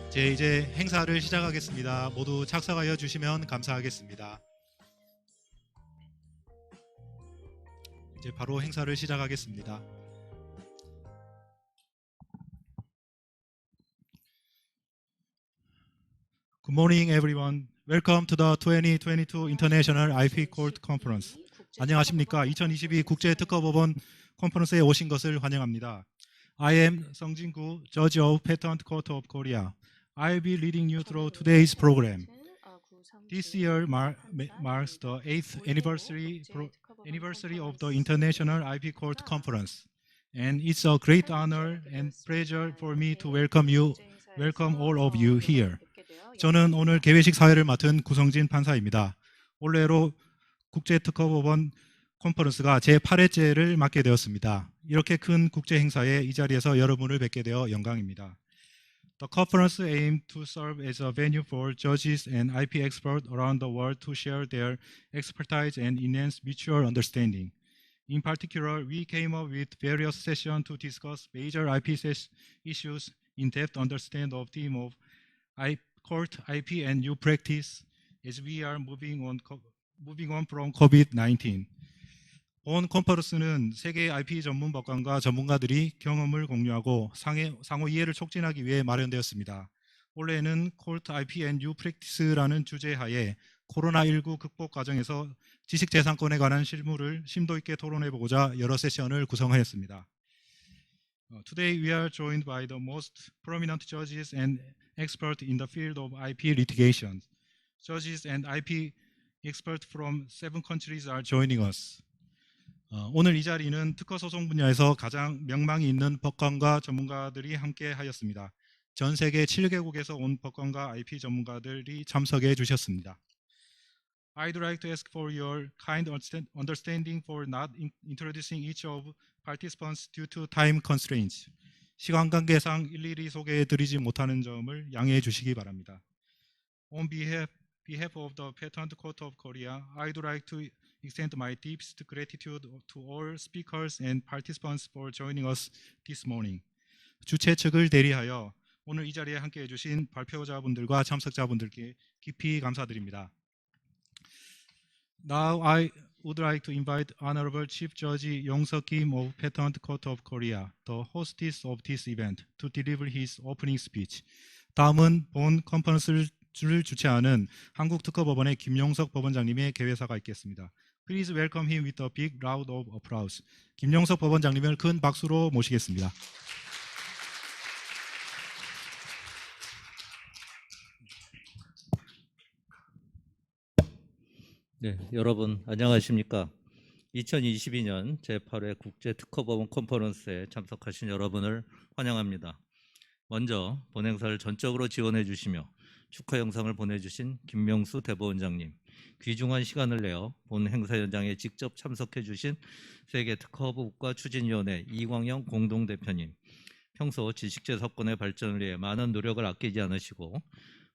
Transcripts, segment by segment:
이제 행사를 시작하겠습니다. 모두 착석하여 주시면 감사하겠습니다. 이제 바로 행사를 시작하겠습니다. Good morning, everyone. Welcome to the 2022 International IP Court Conference. 안녕하십니까? 2022 국제 특허법원 컨퍼런스에 오신 것을 환영합니다. I am 성진구, Judge of Patent Court of Korea. I'll be leading you through today's program. This year marks the 8th anniversary of the International IP Court Conference, and it's a great honor and pleasure for me to welcome all of you here. 저는 오늘 개회식 사회를 맡은 구성진 판사입니다. 올해로 국제특허법원 컨퍼런스가 제8회째를 맡게 되었습니다. 이렇게 큰 국제 행사에 이 자리에서 여러분을 뵙게 되어 영광입니다. The conference aimed to serve as a venue for judges and IP experts around the world to share their expertise and enhance mutual understanding. In particular, we came up with various sessions to discuss major IP issues, in-depth understand of theme of court IP and new practice as we are moving on from COVID-19. 본 컨퍼런스는 세계 IP 전문 법관과 전문가들이 경험을 공유하고 상호 이해를 촉진하기 위해 마련되었습니다. 올해는 Court IP and New Practice라는 주제하에 코로나19 극복 과정에서 지식재산권에 관한 실무를 심도 있게 토론해보고자 여러 세션을 구성하였습니다. Today we are joined by the most prominent judges and experts in the field of IP litigation. Judges and IP experts from 7 countries are joining us. 오늘 이 자리는 특허 소송 분야에서 가장 명망이 있는 법관과 전문가들이 함께 하였습니다. 전 세계 7개국에서 온 법관과 IP 전문가들이 참석해 주셨습니다. I'd like to ask for your kind understanding for not introducing each of participants due to time constraints. 시간 관계상 일일이 소개해 드리지 못하는 점을 양해해 주시기 바랍니다. On behalf of the Patent Court of Korea, I'd like to extend my deepest gratitude to all speakers and participants for joining us this morning. 주최 측을 대리하여 오늘 이 자리에 함께해 주신 발표자분들과 참석자분들께 깊이 감사드립니다. Now I would like to invite Honorable Chief Judge Yong-Seok Kim of Patent Court of Korea, the hostess of this event, to deliver his opening speech. 다음은 본 컨퍼런스를 주최하는 한국특허법원의 김용석 법원장님의 개회사가 있겠습니다. Please welcome him with a big round of applause. 김용석 법원장님을 큰 박수로 모시겠습니다. 네, 여러분 안녕하십니까? 2022년 제8회 국제특허법원 컨퍼런스에 참석하신 여러분을 환영합니다. 먼저 본 행사를 전적으로 지원해 주시며 축하 영상을 보내주신 김명수 대법원장님, 귀중한 시간을 내어 본 행사 현장에 직접 참석해 주신 세계특허국가 추진위원회 이광영 공동대표님, 평소 지식재산권의 발전을 위해 많은 노력을 아끼지 않으시고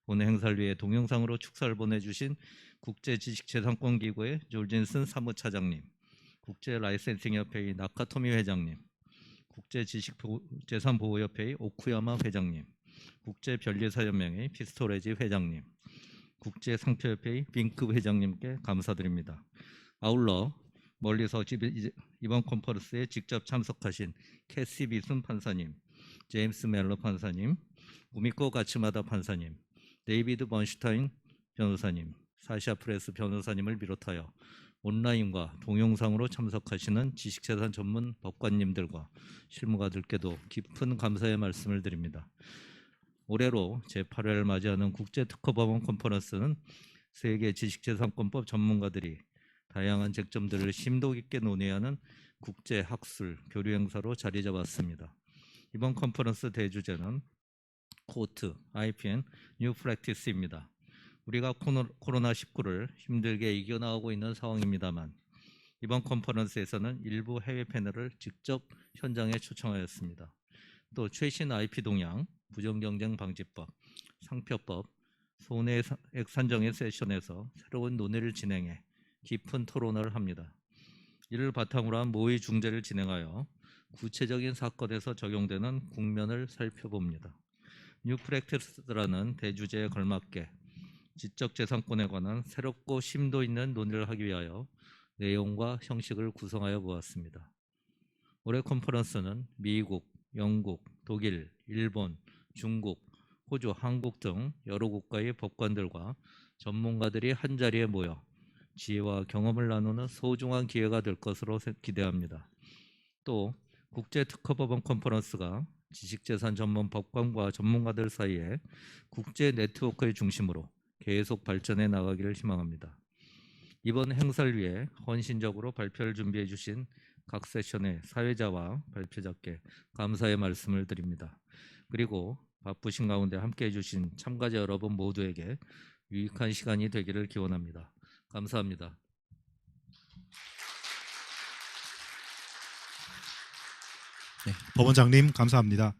본 행사를 위해 동영상으로 축사를 보내주신 국제지식재산권기구의 졸진슨 사무차장님, 국제라이센싱협회의 나카토미 회장님, 국제지식재산보호협회의 오쿠야마 회장님, 국제변리사연맹의 피스토레지 회장님, 국제상표협회의 빙크 회장님께 감사드립니다. 아울러 멀리서 이번 컨퍼런스에 직접 참석하신 캐시 비순 판사님, 제임스 멜러 판사님, 우미코 가츠마다 판사님, 데이비드 번슈타인 변호사님, 사샤 프레스 변호사님을 비롯하여 온라인과 동영상으로 참석하시는 지식재산 전문 법관님들과 실무가들께도 깊은 감사의 말씀을 드립니다. 올해로 제8회를 맞이하는 국제특허법원 컨퍼런스는 세계 지식재산권법 전문가들이 다양한 쟁점들을 심도 깊게 논의하는 국제학술 교류 행사로 자리 잡았습니다. 이번 컨퍼런스 대주제는 코트, IP and New Practice입니다. 우리가 코로나19를 힘들게 이겨나가고 있는 상황입니다만 이번 컨퍼런스에서는 일부 해외 패널을 직접 현장에 초청하였습니다. 또 최신 IP 동향, 부정경쟁 방지법, 상표법, 손해액 산정의 세션에서 새로운 논의를 진행해 깊은 토론을 합니다. 이를 바탕으로 한 모의 중재를 진행하여 구체적인 사건에서 적용되는 국면을 살펴봅니다. 뉴 프랙티스라는 대주제에 걸맞게 지적재산권에 관한 새롭고 심도 있는 논의를 하기 위하여 내용과 형식을 구성하여 보았습니다. 올해 컨퍼런스는 미국, 영국, 독일, 일본, 중국, 호주, 한국 등 여러 국가의 법관들과 전문가들이 한자리에 모여 지혜와 경험을 나누는 소중한 기회가 될 것으로 기대합니다. 또 국제특허법원 컨퍼런스가 지식재산 전문 법관과 전문가들 사이에 국제 네트워크의 중심으로 계속 발전해 나가기를 희망합니다. 이번 행사를 위해 헌신적으로 발표를 준비해 주신 각 세션의 사회자와 발표자께 감사의 말씀을 드립니다. 그리고 바쁘신 가운데 함께해 주신 참가자 여러분 모두에게 유익한 시간이 되기를 기원합니다. 감사합니다. 네, 법원장님 감사합니다.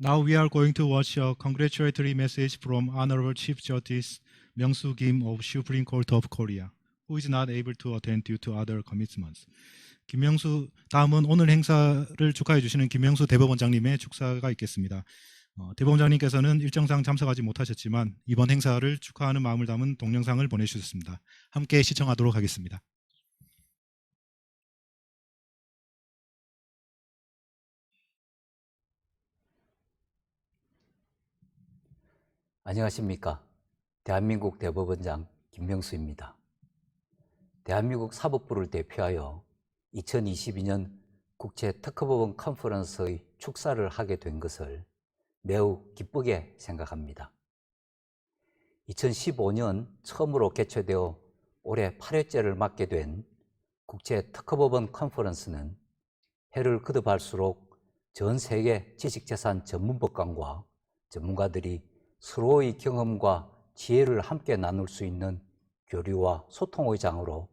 Now we are going to watch a congratulatory message from Honorable Chief Justice Myung-soo Kim of Supreme Court of Korea, who is not able to attend due to other commitments. 김명수 다음은 오늘 행사를 축하해 주시는 김명수 대법원장님의 축사가 있겠습니다. 대법원장님께서는 일정상 참석하지 못하셨지만 이번 행사를 축하하는 마음을 담은 동영상을 보내주셨습니다. 함께 시청하도록 하겠습니다. 안녕하십니까. 대한민국 대법원장 김명수입니다. 대한민국 사법부를 대표하여 2022년 국제특허법원 컨퍼런스의 축사를 하게 된 것을 매우 기쁘게 생각합니다. 2015년 처음으로 개최되어 올해 8회째를 맡게 된 국제특허법원 컨퍼런스는 해를 거듭할수록 전 세계 지식재산 전문법관과 전문가들이 서로의 경험과 지혜를 함께 나눌 수 있는 교류와 소통의 장으로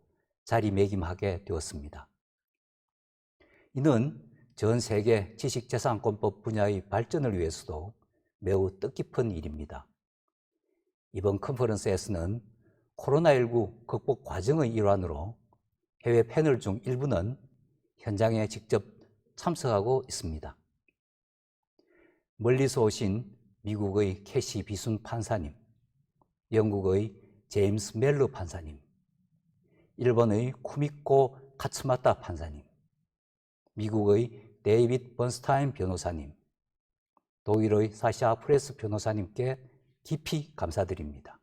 자리매김하게 되었습니다. 이는 전 세계 지식재산권법 분야의 발전을 위해서도 매우 뜻깊은 일입니다. 이번 컨퍼런스에서는 코로나19 극복 과정의 일환으로 해외 패널 중 일부는 현장에 직접 참석하고 있습니다. 멀리서 오신 미국의 캐시 비순 판사님, 영국의 제임스 멜러 판사님, 일본의 쿠미코 카츠마타 판사님, 미국의 데이빗 번스타인 변호사님, 독일의 사샤 프레스 변호사님께 깊이 감사드립니다.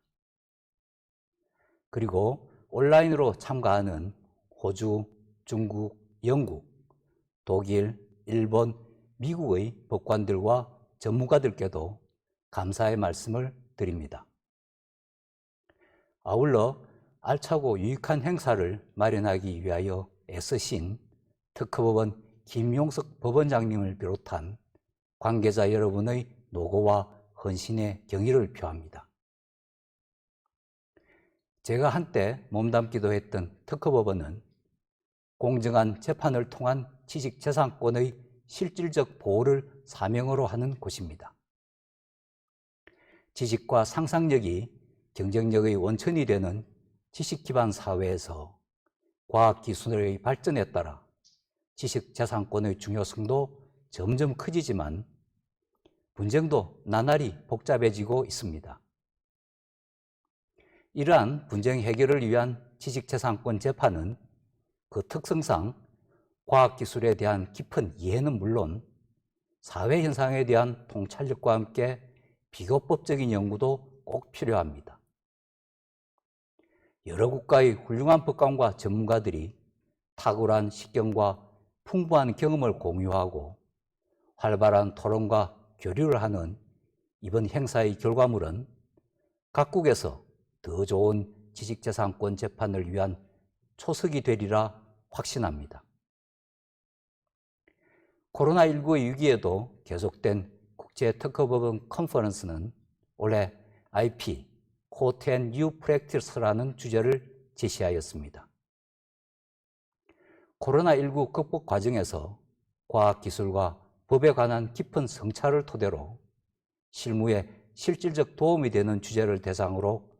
그리고 온라인으로 참가하는 호주, 중국, 영국, 독일, 일본, 미국의 법관들과 전문가들께도 감사의 말씀을 드립니다. 아울러 알차고 유익한 행사를 마련하기 위하여 애쓰신 특허법원 김용석 법원장님을 비롯한 관계자 여러분의 노고와 헌신의 경의를 표합니다. 제가 한때 몸담기도 했던 특허법원은 공정한 재판을 통한 지식재산권의 실질적 보호를 사명으로 하는 곳입니다. 지식과 상상력이 경쟁력의 원천이 되는 지식 기반 사회에서 과학기술의 발전에 따라 지식재산권의 중요성도 점점 커지지만 분쟁도 나날이 복잡해지고 있습니다. 이러한 분쟁 해결을 위한 지식재산권 재판은 그 특성상 과학기술에 대한 깊은 이해는 물론 사회 현상에 대한 통찰력과 함께 비교법적인 연구도 꼭 필요합니다. 여러 국가의 훌륭한 법관과 전문가들이 탁월한 식견과 풍부한 경험을 공유하고 활발한 토론과 교류를 하는 이번 행사의 결과물은 각국에서 더 좋은 지식재산권 재판을 위한 초석이 되리라 확신합니다. 코로나19의 위기에도 계속된 국제특허법원 컨퍼런스는 올해 IP, Court and New Practice라는 주제를 제시하였습니다. 코로나19 극복 과정에서 과학기술과 법에 관한 깊은 성찰을 토대로 실무에 실질적 도움이 되는 주제를 대상으로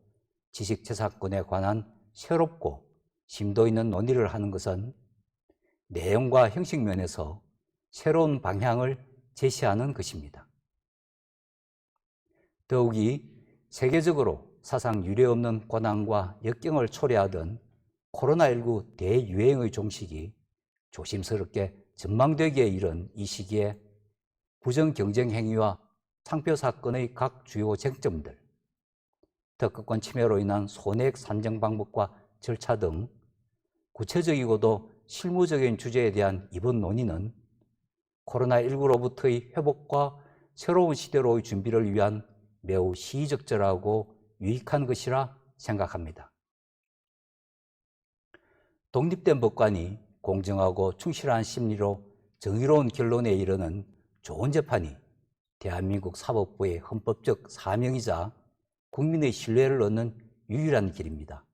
지식재산권에 관한 새롭고 심도 있는 논의를 하는 것은 내용과 형식 면에서 새로운 방향을 제시하는 것입니다. 더욱이 세계적으로 사상 유례없는 고난과 역경을 초래하던 코로나19 대유행의 종식이 조심스럽게 전망되기에 이른 이 시기에 부정경쟁 행위와 상표 사건의 각 주요 쟁점들, 특허권 침해로 인한 손해액 산정 방법과 절차 등 구체적이고도 실무적인 주제에 대한 이번 논의는 코로나19로부터의 회복과 새로운 시대로의 준비를 위한 매우 시의적절하고 유익한 것이라 생각합니다. 독립된 법관이 공정하고 충실한 심리로 정의로운 결론에 이르는 좋은 재판이 대한민국 사법부의 헌법적 사명이자 국민의 신뢰를 얻는 유일한 길입니다.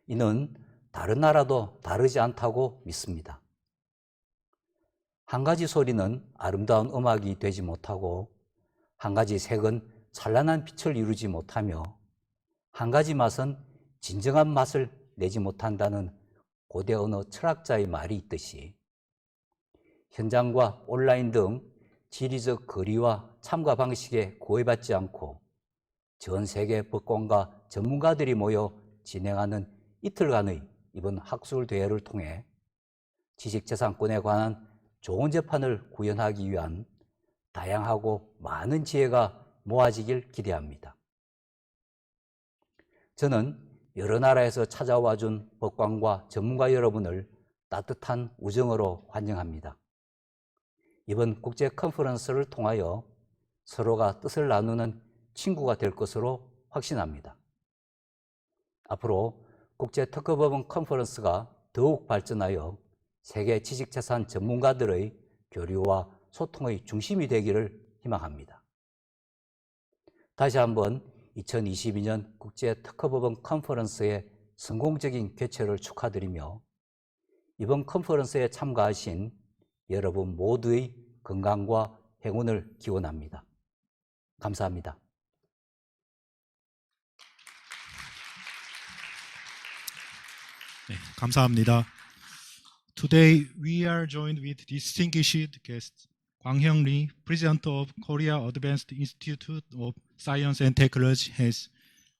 이는 다른 나라도 다르지 않다고 믿습니다. 한 가지 소리는 아름다운 음악이 되지 못하고, 한 가지 색은 찬란한 빛을 이루지 못하며, 한 가지 맛은 진정한 맛을 내지 못한다는 고대 언어 철학자의 말이 있듯이, 현장과 온라인 등 지리적 거리와 참가 방식에 구애받지 않고 전 세계 법관과 전문가들이 모여 진행하는 이틀간의 이번 학술대회를 통해 지식재산권에 관한 좋은 재판을 구현하기 위한 다양하고 많은 지혜가 모아지길 기대합니다. 저는 여러 나라에서 찾아와 준 법관과 전문가 여러분을 따뜻한 우정으로 환영합니다. 이번 국제 컨퍼런스를 통하여 서로가 뜻을 나누는 친구가 될 것으로 확신합니다. 앞으로 국제특허법원 컨퍼런스가 더욱 발전하여 세계 지식재산 전문가들의 교류와 소통의 중심이 되기를 희망합니다. 다시 한번 2022년 국제특허법원 컨퍼런스의 성공적인 개최를 축하드리며 이번 컨퍼런스에 참가하신 여러분 모두의 건강과 행운을 기원합니다. 감사합니다. 네, 감사합니다. Today we are joined with distinguished guests Kwang-hyung Lee, President of Korea Advanced Institute of Science and Technology, has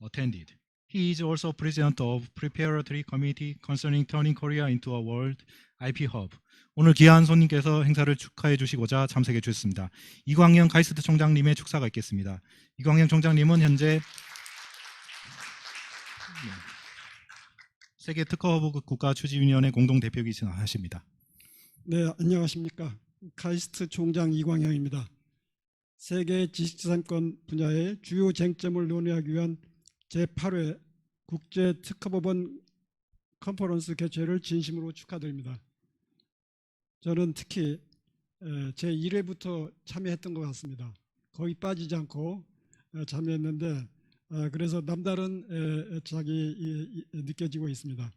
attended. He is also President of Preparatory Committee concerning turning Korea into a World IP Hub. 오늘 귀한 손님께서 행사를 축하해 주시고자 참석해 주셨습니다. 이광영 가이스트 총장님의 축사가 있겠습니다. 이광영 총장님은 현재 세계 특허허브 국가추진위원회 공동대표이시나 하십니다. 네, 안녕하십니까. 카이스트 총장 이광영입니다. 세계 지식재산권 분야의 주요 쟁점을 논의하기 위한 제8회 국제특허법원 컨퍼런스 개최를 진심으로 축하드립니다. 저는 특히 제1회부터 참여했던 것 같습니다. 거의 빠지지 않고 참여했는데 그래서 남다른 애착이 느껴지고 있습니다.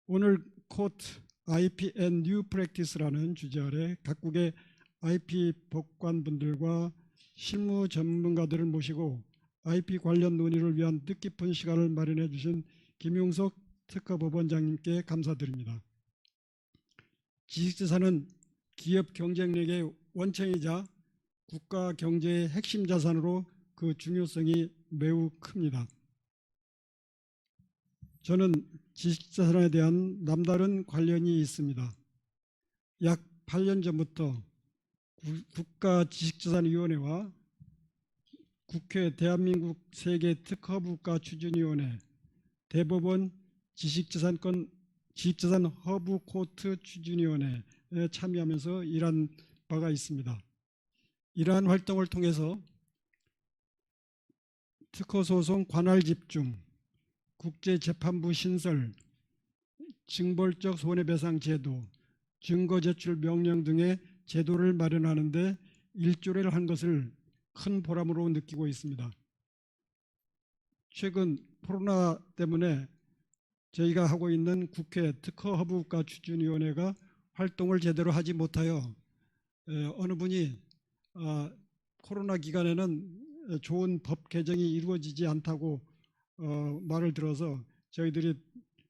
오늘 코트 IP and New Practice라는 주제 아래 각국의 IP 법관분들과 실무 전문가들을 모시고 IP 관련 논의를 위한 뜻깊은 시간을 마련해 주신 김용석 특허법원장님께 감사드립니다. 지식재산은 기업 경쟁력의 원천이자 국가 경제의 핵심 자산으로 그 중요성이 매우 큽니다. 저는 지식재산에 대한 남다른 관련이 있습니다. 약 8년 전부터 국가지식재산위원회와 국회 대한민국 세계특허국가추진위원회, 대법원 지식재산 허브 코트 추진위원회에 참여하면서 일한 바가 있습니다. 이러한 활동을 통해서 특허소송 관할 집중, 국제재판부 신설, 징벌적 손해배상 제도, 증거제출 명령 등의 제도를 마련하는 데 일조를 한 것을 큰 보람으로 느끼고 있습니다. 최근 코로나 때문에 저희가 하고 있는 국회 특허허브국가추진위원회가 활동을 제대로 하지 못하여 어느 분이 코로나 기간에는 좋은 법 개정이 이루어지지 않다고 말을 들어서 저희들이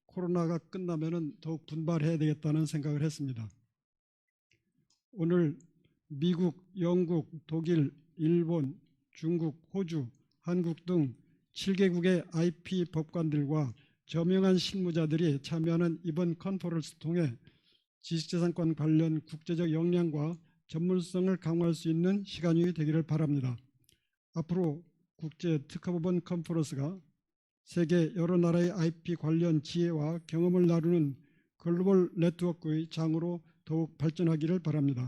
코로나가 끝나면은 더욱 분발해야 되겠다는 생각을 했습니다. 오늘 미국, 영국, 독일, 일본, 중국, 호주, 한국 등 7개국의 IP 법관들과 저명한 실무자들이 참여하는 이번 컨퍼런스를 통해 지식재산권 관련 국제적 역량과 전문성을 강화할 수 있는 시간이 되기를 바랍니다. 앞으로 국제특허법원 컨퍼런스가 세계 여러 나라의 IP 관련 지혜와 경험을 나누는 글로벌 네트워크의 장으로 더욱 발전하기를 바랍니다.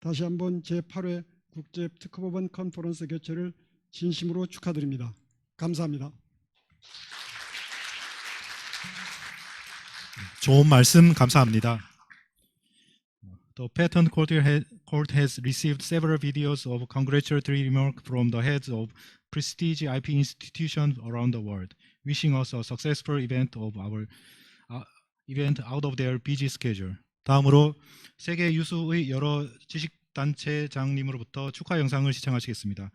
다시 한번 제8회 국제특허법원 컨퍼런스 개최를 진심으로 축하드립니다. 감사합니다. 좋은 말씀 감사합니다. The Patent Court has received several videos of congratulatory remarks from the heads of prestige IP institutions around the world, wishing us a successful event out of their busy schedule. 다음으로 세계 유수의 여러 지식단체장님으로부터 축하 영상을 시청하시겠습니다.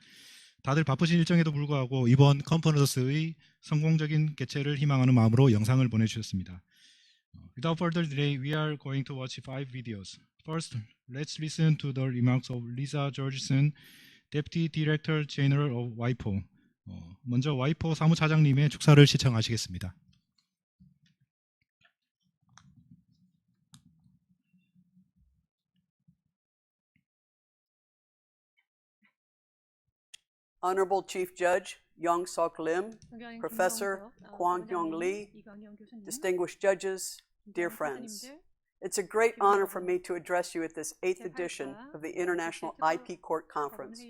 다들 바쁘신 일정에도 불구하고 이번 컨퍼런스의 성공적인 개최를 희망하는 마음으로 영상을 보내주셨습니다. Without further delay, we are going to watch 5 videos. First, let's listen to the remarks of Lisa Georgeson, Deputy Director General of WIPO. 먼저 와이포 사무차장님의 축사를 시청하시겠습니다. Honorable Chief Judge Young Sok Lim, Professor Kwang Hyung Lee, distinguished judges, dear friends. It's a great honor for me to address you at this 8th edition of the International IP Court Conference,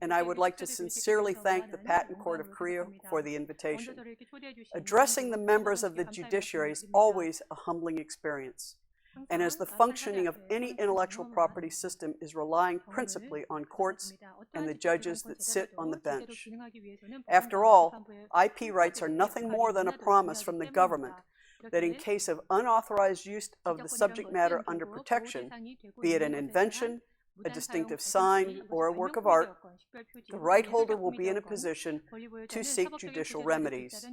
and I would like to sincerely thank the Patent Court of Korea for the invitation. Addressing the members of the judiciary is always a humbling experience, and as the functioning of any intellectual property system is relying principally on courts and the judges that sit on the bench. After all, IP rights are nothing more than a promise from the government that in case of unauthorized use of the subject matter under protection, be it an invention, a distinctive sign, or a work of art, the right holder will be in a position to seek judicial remedies.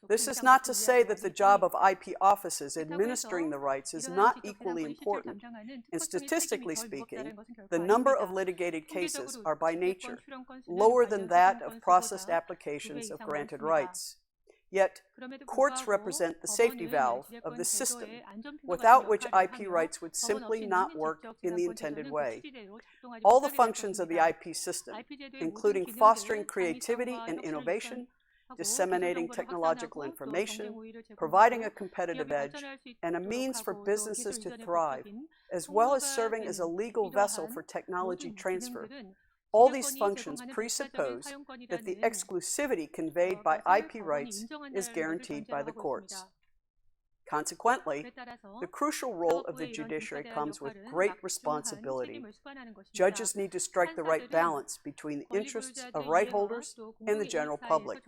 This is not to say that the job of IP offices administering the rights is not equally important, and statistically speaking, the number of litigated cases are by nature lower than that of processed applications of granted rights. Yet, courts represent the safety valve of the system, without which IP rights would simply not work in the intended way. All the functions of the IP system, including fostering creativity and innovation, disseminating technological information, providing a competitive edge, and a means for businesses to thrive, as well as serving as a legal vessel for technology transfer, all these functions presuppose that the exclusivity conveyed by IP rights is guaranteed by the courts. Consequently, the crucial role of the judiciary comes with great responsibility. Judges need to strike the right balance between the interests of right holders and the general public.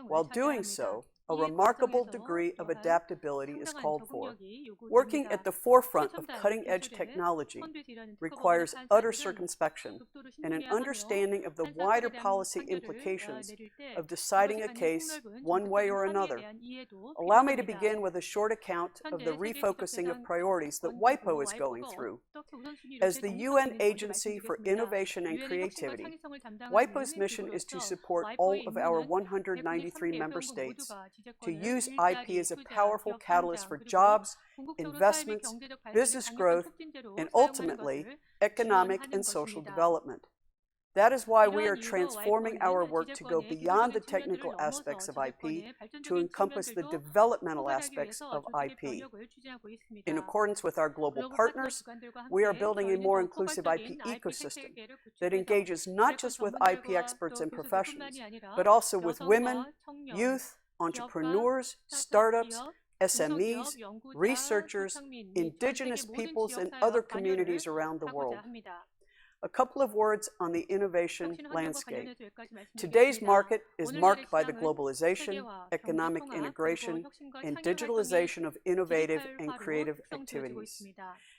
While doing so, a remarkable degree of adaptability is called for. Working at the forefront of cutting-edge technology requires utter circumspection and an understanding of the wider policy implications of deciding a case one way or another. Allow me to begin with a short account of the refocusing of priorities that WIPO is going through. As the UN Agency for Innovation and Creativity, WIPO's mission is to support all of our 193 member states to use IP as a powerful catalyst for jobs, investments, business growth, and ultimately, economic and social development. That is why we are transforming our work to go beyond the technical aspects of IP to encompass the developmental aspects of IP. In accordance with our global partners, we are building a more inclusive IP ecosystem that engages not just with IP experts and professionals, but also with women, youth, entrepreneurs, startups, SMEs, researchers, indigenous peoples, and other communities around the world. A couple of words on the innovation landscape. Today's market is marked by the globalization, economic integration, and digitalization of innovative and creative activities.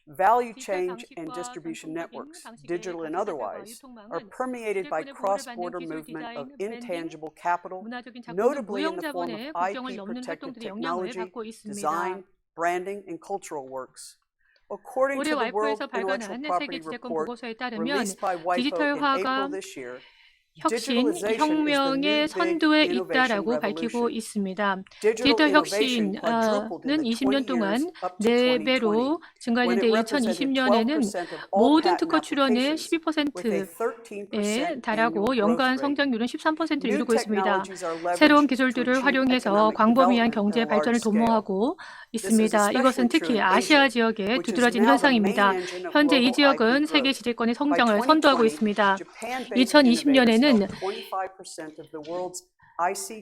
Value chain and distribution networks, digital and otherwise, are permeated by cross-border movement of intangible capital, notably in the form of IP-protected technology, design, branding, and cultural works. According to the World Intellectual Property Report released by WIPO in April this year, 혁신, 혁명의 선두에 있다라고 밝히고 있습니다. 디지털 혁신은 20년 동안 4배로 증가했는데 2020년에는 모든 특허 출원의 12%에 달하고 연간 성장률은 13%를 이루고 있습니다. 새로운 기술들을 활용해서 광범위한 경제 발전을 도모하고 있습니다. 이것은 특히 아시아 지역에 두드러진 현상입니다. 현재 이 지역은 세계 지배권의 성장을 선도하고 있습니다. 2020년에는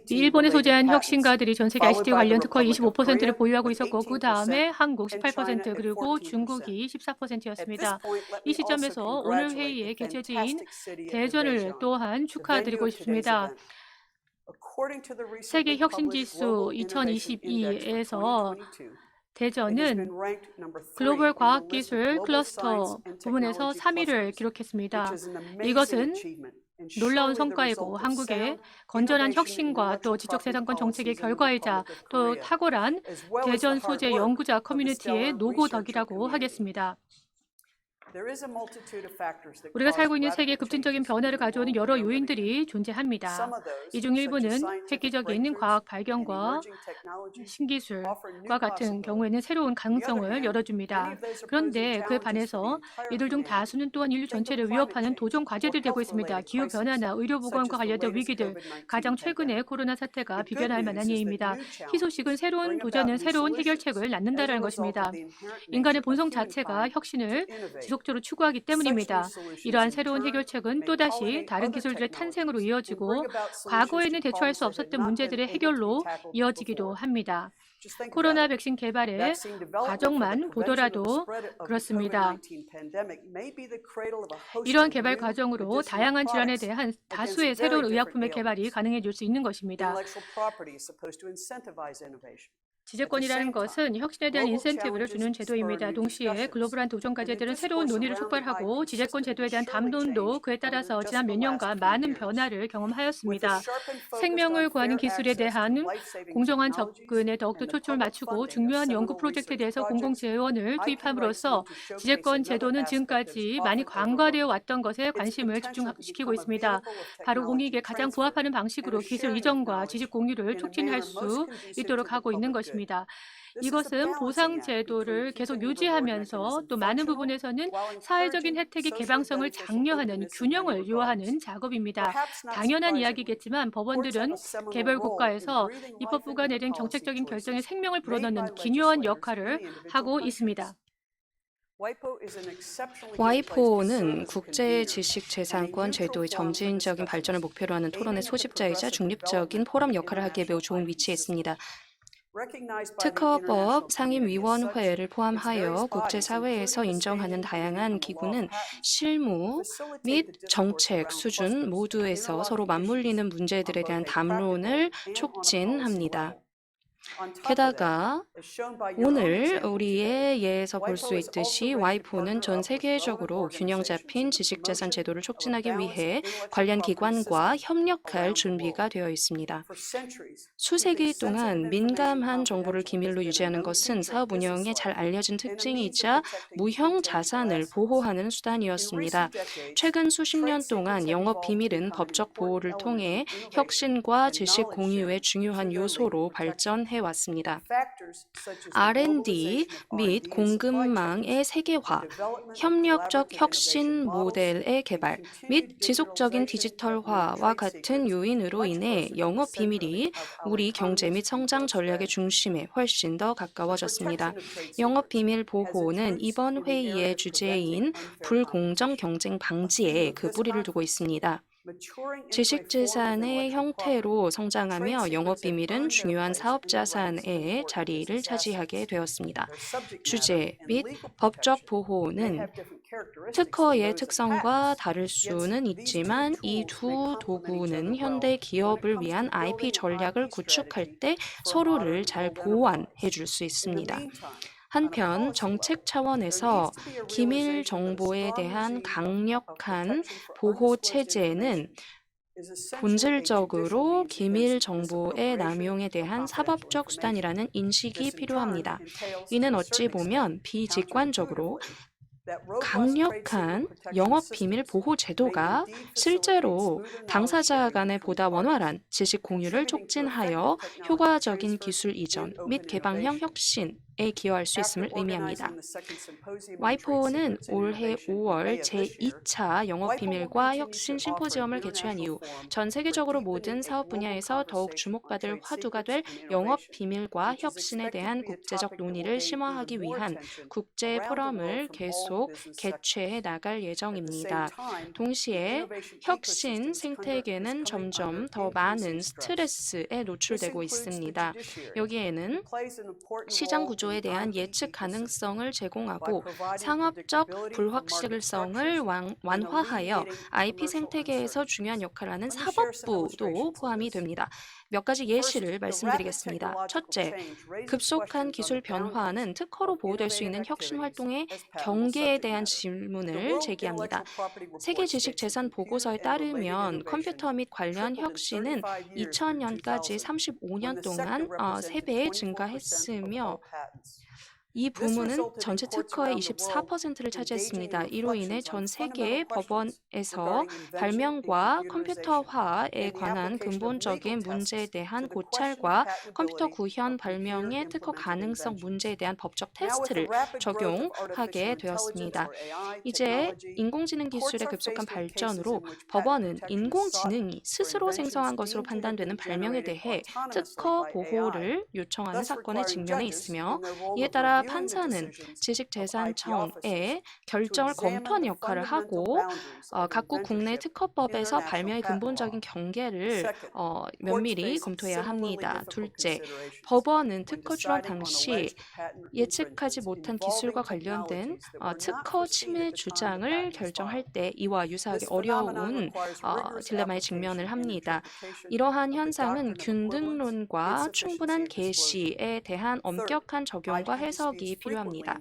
일본에 소재한 혁신가들이 전 세계 ICT 관련 특허의 25%를 보유하고 있었고 그 다음에 한국 18% 그리고 중국이 14%였습니다. 이 시점에서 오늘 회의에 개최지인 대전을 또한 축하드리고 싶습니다. 세계 혁신지수 2022에서 대전은 글로벌 과학기술 클러스터 부문에서 3위를 기록했습니다. 이것은 놀라운 성과이고 한국의 건전한 혁신과 또 지적재산권 정책의 결과이자 또 탁월한 대전 소재 연구자 커뮤니티의 노고덕이라고 하겠습니다. 우리가 살고 있는 세계에 급진적인 변화를 가져오는 여러 요인들이 존재합니다. 이 중 일부는 획기적인 과학 발견과 신기술과 같은 경우에는 새로운 가능성을 열어줍니다. 그런데 그에 반해서 이들 중 다수는 또한 인류 전체를 위협하는 도전 과제들이 되고 있습니다. 기후변화나 의료보건과 관련된 위기들, 가장 최근의 코로나 사태가 비견할 만한 예입니다. 희소식은 새로운 도전은 새로운 해결책을 낳는다는 것입니다. 인간의 본성 자체가 혁신을 지속적으로 추구하기 때문입니다. 이러한 새로운 해결책은 또다시 다른 기술들의 탄생으로 이어지고 과거에는 대처할 수 없었던 문제들의 해결로 이어지기도 합니다. 코로나 백신 개발의 과정만 보더라도 그렇습니다. 이러한 개발 과정으로 다양한 질환에 대한 다수의 새로운 의약품의 개발이 가능해질 수 있는 것입니다. 지재권이라는 것은 혁신에 대한 인센티브를 주는 제도입니다. 동시에 글로벌한 도전 과제들은 새로운 논의를 촉발하고 지재권 제도에 대한 담론도 그에 따라서 지난 몇 년간 많은 변화를 경험하였습니다. 생명을 구하는 기술에 대한 공정한 접근에 더욱더 초점을 맞추고 중요한 연구 프로젝트에 대해서 공공 재원을 투입함으로써 지재권 제도는 지금까지 많이 간과되어 왔던 것에 관심을 집중시키고 있습니다. 바로 공익에 가장 부합하는 방식으로 기술 이전과 지식 공유를 촉진할 수 있도록 하고 있는 것입니다. 이것은 보상 제도를 계속 유지하면서 또 많은 부분에서는 사회적인 혜택의 개방성을 장려하는 균형을 요하는 작업입니다. 당연한 이야기겠지만 법원들은 개별 국가에서 입법부가 내린 정책적인 결정에 생명을 불어넣는 기묘한 역할을 하고 있습니다. 와이포는 국제지식재산권 제도의 점진적인 발전을 목표로 하는 토론의 소집자이자 중립적인 포럼 역할을 하기에 매우 좋은 위치에 있습니다. 특허법 상임위원회를 포함하여 국제사회에서 인정하는 다양한 기구는 실무 및 정책 수준 모두에서 서로 맞물리는 문제들에 대한 담론을 촉진합니다. 게다가 오늘 우리의 예에서 볼 수 있듯이 와이포는 전 세계적으로 균형 잡힌 지식재산 제도를 촉진하기 위해 관련 기관과 협력할 준비가 되어 있습니다. 수세기 동안 민감한 정보를 기밀로 유지하는 것은 사업 운영에 잘 알려진 특징이자 무형 자산을 보호하는 수단이었습니다. 최근 수십 년 동안 영업 비밀은 법적 보호를 통해 혁신과 지식 공유의 중요한 요소로 발전해 왔습니다. R&D 및 공급망의 세계화, 협력적 혁신 모델의 개발 및 지속적인 디지털화와 같은 요인으로 인해 영업 비밀이 우리 경제 및 성장 전략의 중심에 훨씬 더 가까워졌습니다. 영업 비밀 보호는 이번 회의의 주제인 불공정 경쟁 방지에 그 뿌리를 두고 있습니다. 지식재산의 형태로 성장하며 영업비밀은 중요한 사업자산의 자리를 차지하게 되었습니다. 주제 및 법적 보호는 특허의 특성과 다를 수는 있지만 이 두 도구는 현대 기업을 위한 IP 전략을 구축할 때 서로를 잘 보완해 줄 수 있습니다. 한편 정책 차원에서 기밀 정보에 대한 강력한 보호 체제는 본질적으로 기밀 정보의 남용에 대한 사법적 수단이라는 인식이 필요합니다. 이는 어찌 보면 비직관적으로 강력한 영업 비밀 보호 제도가 실제로 당사자 간의 보다 원활한 지식 공유를 촉진하여 효과적인 기술 이전 및 개방형 혁신에 기여할 수 있음을 의미합니다. 와이포는 올해 5월 제2차 영업 비밀과 혁신 심포지엄을 개최한 이후 전 세계적으로 모든 사업 분야에서 더욱 주목받을 화두가 될 영업 비밀과 혁신에 대한 국제적 논의를 심화하기 위한 국제 포럼을 계속 개최해 나갈 예정입니다. 동시에 혁신 생태계는 점점 더 많은 스트레스에 노출되고 있습니다. 여기에는 시장 구조에 대한 예측 가능성을 제공하고 상업적 불확실성을 완화하여 IP 생태계에서 중요한 역할을 하는 사법부도 포함이 됩니다. 몇 가지 예시를 말씀드리겠습니다. 첫째, 급속한 기술 변화는 특허로 보호될 수 있는 혁신 활동의 경계에 대한 질문을 제기합니다. 세계 지식 재산 보고서에 따르면 컴퓨터 및 관련 혁신은 2000년까지 35년 동안 3배 증가했으며 이 부문은 전체 특허의 24%를 차지했습니다. 이로 인해 전 세계의 법원에서 발명과 컴퓨터화에 관한 근본적인 문제에 대한 고찰과 컴퓨터 구현 발명의 특허 가능성 문제에 대한 법적 테스트를 적용하게 되었습니다. 이제 인공지능 기술의 급속한 발전으로 법원은 인공지능이 스스로 생성한 것으로 판단되는 발명에 대해 특허 보호를 요청하는 사건에 직면해 있으며 이에 따라 판사는 지식재산청의 결정을 검토하는 역할을 하고 각국 국내 특허법에서 발명의 근본적인 경계를 면밀히 검토해야 합니다. 둘째, 법원은 특허 출원 당시 예측하지 못한 기술과 관련된 특허 침해 주장을 결정할 때 이와 유사하게 어려운 딜레마에 직면을 합니다. 이러한 현상은 균등론과 충분한 계시에 대한 엄격한 적용과 해석이 필요합니다.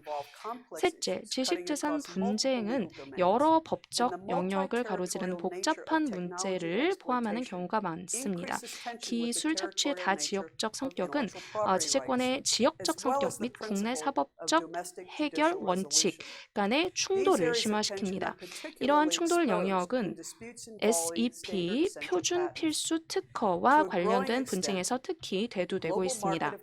셋째, 지식재산 분쟁은 여러 법적 영역을 가로지르는 복잡한 문제를 포함하는 경우가 많습니다. 기술 착취의 다지역적 성격은 지재권의 지역적 성격 및 국내 사법적 해결 원칙 간의 충돌을 심화시킵니다. 이러한 충돌 영역은 SEP 표준 필수 특허와 관련된 분쟁에서 특히 대두되고 있습니다.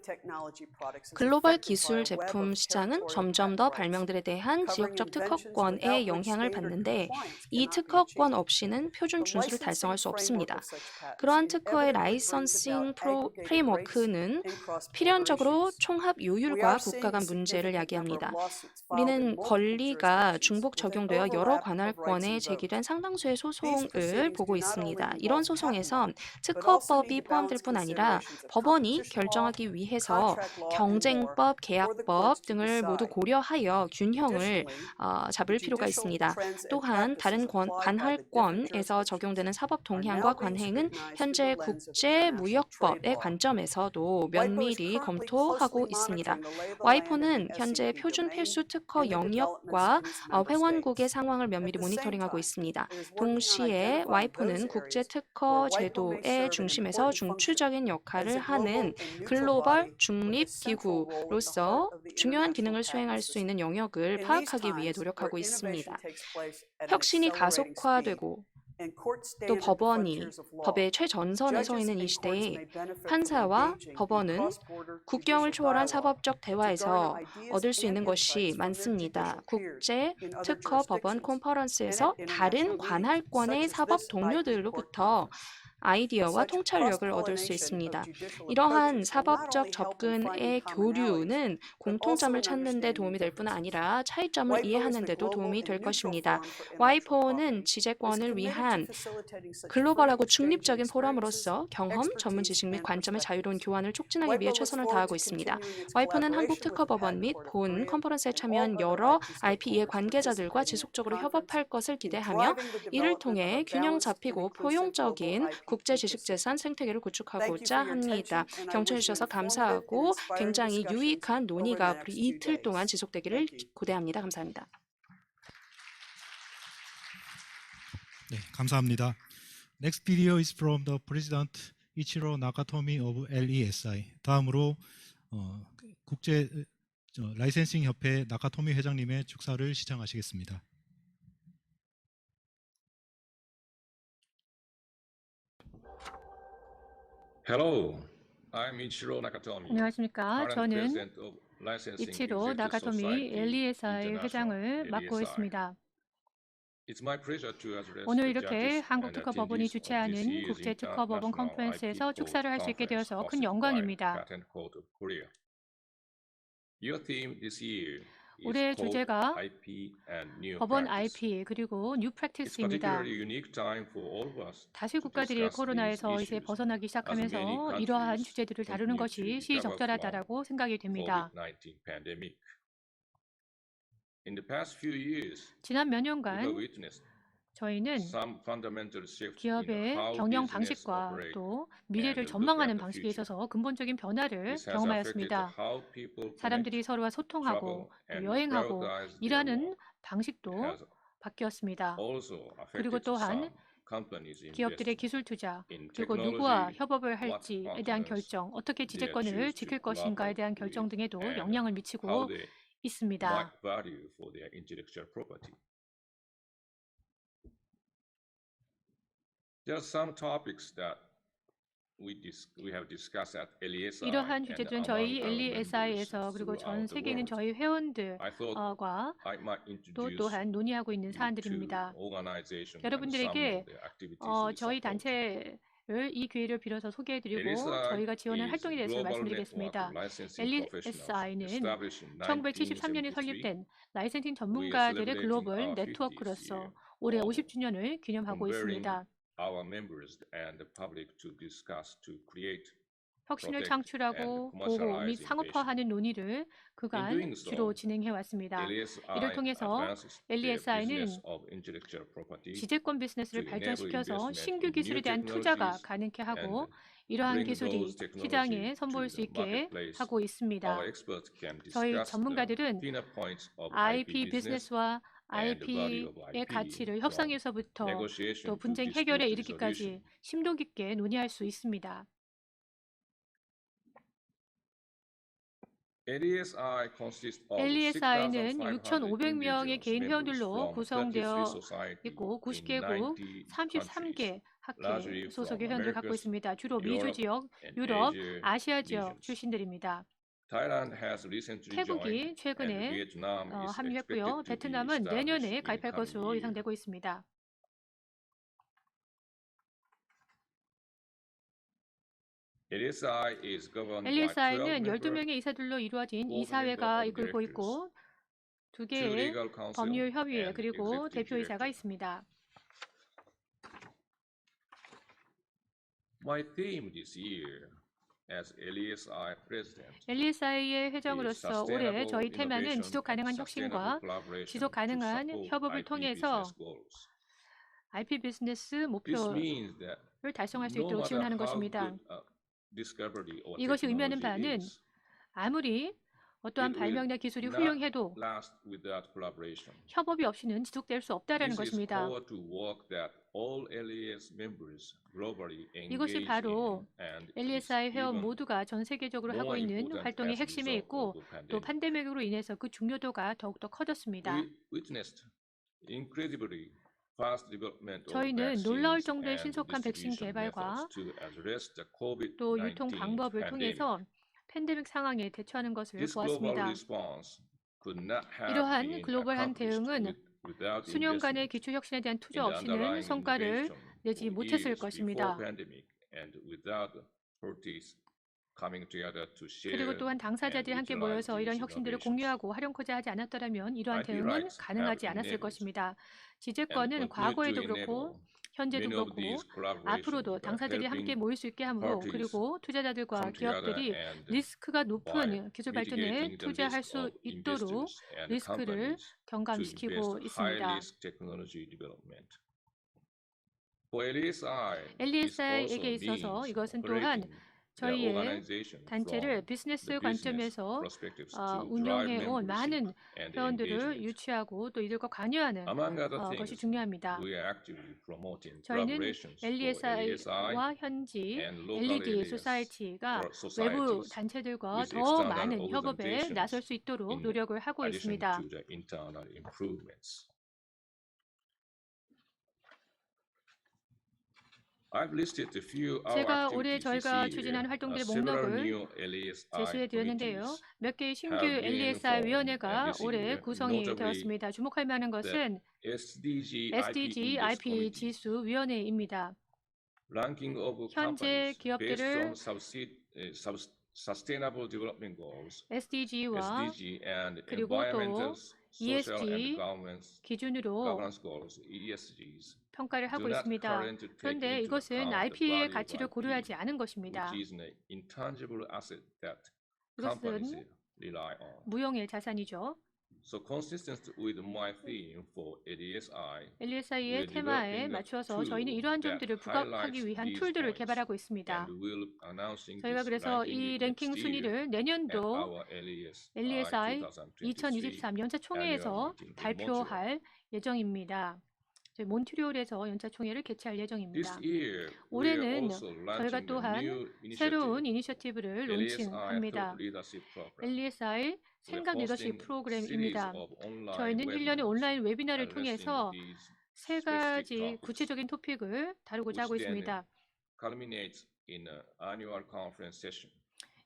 글로벌 기술 제품 시장은 점점 더 발명들에 대한 지역적 특허권에 영향을 받는데 이 특허권 없이는 표준 준수를 달성할 수 없습니다. 그러한 특허의 라이선싱 프레임워크는 필연적으로 총합 요율과 국가 간 문제를 야기합니다. 우리는 권리가 중복 적용되어 여러 관할권에 제기된 상당수의 소송을 보고 있습니다. 이런 소송에서 특허법이 포함될 뿐 아니라 법원이 결정하기 위해서 경쟁법, 계약법 등을 모두 고려하여 균형을 잡을 필요가 있습니다. 또한 다른 관할권에서 적용되는 사법 동향과 관행은 현재 국제무역법의 관점에서도 면밀히 검토하고 있습니다. 와이포는 현재 표준 필수 특허 영역과 회원국의 상황을 면밀히 모니터링하고 있습니다. 동시에 와이포는 국제 특허 제도의 중심에서 중추적인 역할을 하는 글로벌 중립 기구로서 중요한 기능을 수행할 수 있는 영역을 파악하기 위해 노력하고 있습니다. 혁신이 가속화되고 또 법원이 법의 최전선에 서 있는 이 시대에 판사와 법원은 국경을 초월한 사법적 대화에서 얻을 수 있는 것이 많습니다. 국제 특허 법원 컨퍼런스에서 다른 관할권의 사법 동료들로부터 아이디어와 통찰력을 얻을 수 있습니다. 이러한 사법적 접근의 교류는 공통점을 찾는 데 도움이 될 뿐 아니라 차이점을 이해하는 데도 도움이 될 것입니다. 와이포는 지재권을 위한 글로벌하고 중립적인 포럼으로서 경험, 전문 지식 및 관점의 자유로운 교환을 촉진하기 위해 최선을 다하고 있습니다. 와이포는 한국특허법원 및 본 컨퍼런스에 참여한 여러 IP 이해 관계자들과 지속적으로 협업할 것을 기대하며 이를 통해 균형 잡히고 포용적인 국제 지식재산 생태계를 구축하고자 합니다. 경청해 주셔서 감사하고 굉장히 유익한 논의가 앞으로 이틀 동안 지속되기를 고대합니다. 감사합니다. 네, 감사합니다. Next video is from the President Ichiro Nakatomi of LESI. 다음으로 국제 라이센싱 협회 나카토미 회장님의 축사를 시청하시겠습니다. Hello, I'm Ichiro Nakatomi. 안녕하십니까. current 저는 president of Licensing 이치로 Executive 나가토미 Society LESI International, 회장을 맡고 LESI. 있습니다. It's my pleasure to address 오늘 the 이렇게 judges 한국 and 특허법원이 attendees of this 주최하는 year's 국제 특허법원 International 컨퍼런스에서 IP 축사를 할 수 있게 Code 되어서 큰 Conference 영광입니다. hosted by Patent Court of Korea. Your theme this year is 올해의 called 주제가 IP and New 법원 Practice. IP 그리고 뉴 It's 프랙티스입니다. particularly unique time for all of us 다수 to 국가들이 discuss 코로나에서 these 이제 issues 벗어나기 as many 시작하면서 countries 이러한 주제들을 다루는 continue to 것이 recover 시적절하다라고 생각이 됩니다. COVID-19 pandemic. In the past few years, 지난 몇 we have 년간 witnessed 저희는 some fundamental shifts in 기업의 how 경영 business 방식과 operate. 또 미래를 and look 전망하는 at the 방식에 future. 있어서 근본적인 변화를 This has affected 경험하였습니다. how people 사람들이 connect, 서로와 소통하고 travel, 또 and 여행하고 prioritize their 일하는 work. 방식도 Has 바뀌었습니다. also 그리고 affected 또한 some companies' 기업들의 investment 기술 투자 in 그리고 technology, 누구와 협업을 what 할지에 대한 partners 결정, 어떻게 they 지재권을 choose to 지킬 것인가에 대한 collaborate 결정 with, 등에도 and 영향을 how 미치고 they 있습니다. might value for their intellectual property. There are some topics that we have discussed at LESI 이러한 and 주제들은 among 저희 our members LESI에서 그리고 전 throughout the 세계 있는 world. 저희 회원들과 I thought I might introduce 또한 논의하고 있는 you to 사안들입니다. organization and some 여러분들에게 of the activities we 저희 support. 단체를 이 기회를 빌어서 소개해드리고 LESI 저희가 지원한 is 활동에 대해서 global 말씀드리겠습니다. network of licensing professionals LESI는 established in 1973년에 1973. 설립된 라이센싱 We are 전문가들의 celebrating 글로벌 our 50th 네트워크로서 year 올해 of 50주년을 기념하고 convening 있습니다. our members and the public to discuss to create 혁신을 protect 창출하고 and 보호 및 commercialize 상업화하는 논의를 그간 doing so, 주로 진행해 왔습니다. 이를 통해서 LESI는 지재권 비즈니스를 발전시켜서 신규 기술에 대한 투자가 가능케 하고 이러한 기술이 시장에 선보일 수 있게 하고 있습니다. 저희 전문가들은 IP 비즈니스와 IP의 가치를 협상에서부터 또 분쟁 해결에 이르기까지 심도 깊게 논의할 수 있습니다. LESI는 6,500명의 개인 회원들로 구성되어 있고 90개국 33개 학회 소속의 회원들을 갖고 있습니다. 주로 미주 지역, 유럽, 아시아 지역 출신들입니다. 태국이 최근에 합류했고요. 베트남은 내년에 가입할 것으로 예상되고 있습니다. LESI는 12명의 이사들로 이루어진 이사회가 이끌고 있고 2개의 법률 협의회 그리고 대표이사가 있습니다. My theme this year as LESI president LESI의 회장으로서 올해 저희 테마는 지속 가능한 혁신과 지속 가능한 협업을 통해서 IP 비즈니스 목표를 달성할 수 있도록 지원하는 것입니다. 이것이 의미하는 바는 아무리 어떠한 발명이나 기술이 훌륭해도 협업이 없이는 지속될 수 없다는 것입니다. 이것이 바로 LESI 회원 모두가 전 세계적으로 하고 있는 활동의 핵심에 있고 또 팬데믹으로 인해서 그 중요도가 더욱더 커졌습니다. 저희는 놀라울 정도의 신속한 백신 개발과 또 유통 방법을 통해서 팬데믹 상황에 대처하는 것을 보았습니다. 이러한 글로벌한 대응은 수년간의 기초 혁신에 대한 투자 없이는 성과를 내지 못했을 것입니다. 그리고 또한 당사자들이 함께 모여서 이런 혁신들을 공유하고 활용코자 하지 않았더라면 이러한 대응은 가능하지 않았을 것입니다. 지재권은 과거에도 그렇고 현재도 그렇고 앞으로도 당사자들이 함께 모일 수 있게 하므로 그리고 투자자들과 기업들이 리스크가 높은 기술 발전에 투자할 수 있도록 리스크를 경감시키고 있습니다. LESI에게 있어서 이것은 또한 저희의 단체를 비즈니스 관점에서 운영해온 많은 회원들을 유치하고 또 이들과 관여하는 것이 중요합니다. 저희는 LESI와 현지 LED 소사이티가 외부 단체들과 더 많은 협업에 나설 수 있도록 노력을 하고 있습니다. 제가 올해 저희가 추진하는 활동들의 목록을 제시해 드렸는데요. 몇 개의 신규 LESI 위원회가 올해 구성이 되었습니다. 주목할 만한 것은 SDG IP 지수 위원회입니다. 현재 기업들을 SDG와 그리고 또 ESG 기준으로 평가를 하고 있습니다. 그런데 이것은 IP의 가치를 고려하지 않은 것입니다. 이것은 무형의 자산이죠. LESI의 테마에 맞춰서 저희는 이러한 점들을 부각하기 위한 툴들을 개발하고 있습니다. 저희가 그래서 이 랭킹 순위를 내년도 LESI 2023 연차 총회에서 발표할 예정입니다. 저희 몬트리올에서 연차 총회를 개최할 예정입니다. 올해는 저희가 또한 새로운 이니셔티브를 론칭합니다. LESI 생각 리더십 프로그램입니다. 저희는 1년의 온라인 웨비나를 통해서 세 가지 구체적인 토픽을 다루고자 하고 있습니다.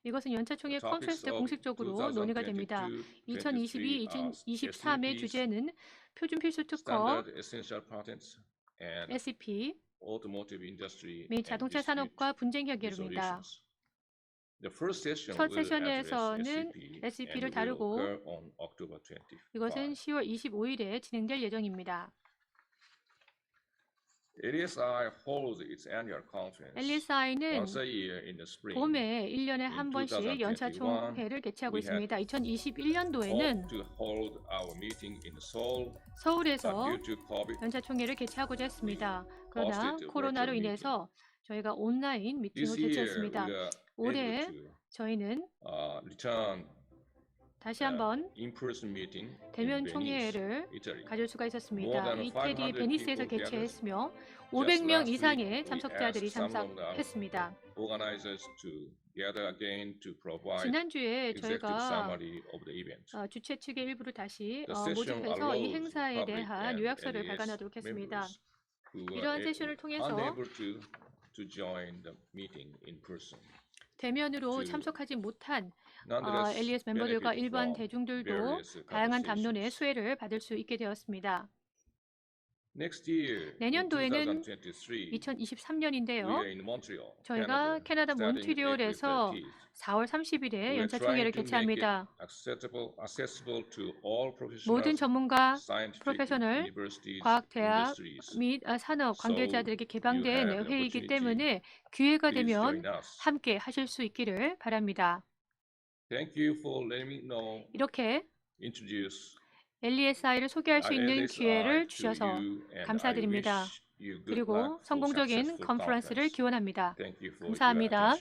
이것은 연차총회 컨퍼런스 때 공식적으로 논의가 됩니다. 2022-2023의 주제는 표준 필수 특허, SEP, 및 자동차 산업과 분쟁 해결입니다. 첫 세션에서는 SEP를 다루고 이것은 10월 25일에 진행될 예정입니다. LESI는 봄에 1년에 한 번씩 연차 총회를 개최하고 있습니다. 2021년도에는 서울에서 연차 총회를 개최하고자 했습니다. 그러나 코로나로 인해서 저희가 온라인 미팅을 개최했습니다. 올해 저희는 다시 한번 대면 총회를 가질 수가 있었습니다. 이태리 베니스에서 개최했으며 500명 이상의 참석자들이 참석했습니다. 지난주에 저희가 주최 측의 일부를 다시 모집해서 이 행사에 대한 요약서를 발간하도록 했습니다. 이러한 세션을 통해서 대면으로 참석하지 못한 LES 멤버들과 일반 대중들도 다양한 담론의 수혜를 받을 수 있게 되었습니다. 내년도에는 2023년인데요. 저희가 캐나다 몬트리올에서 4월 30일에 연차 총회를 개최합니다. 모든 전문가, 프로페셔널, 과학대학 및 산업 관계자들에게 개방된 회의이기 때문에 기회가 되면 함께 하실 수 있기를 바랍니다. 이렇게 LESI를 소개할 수 있는 기회를 주셔서 감사드립니다. 그리고 성공적인 컨퍼런스를 기원합니다. 감사합니다.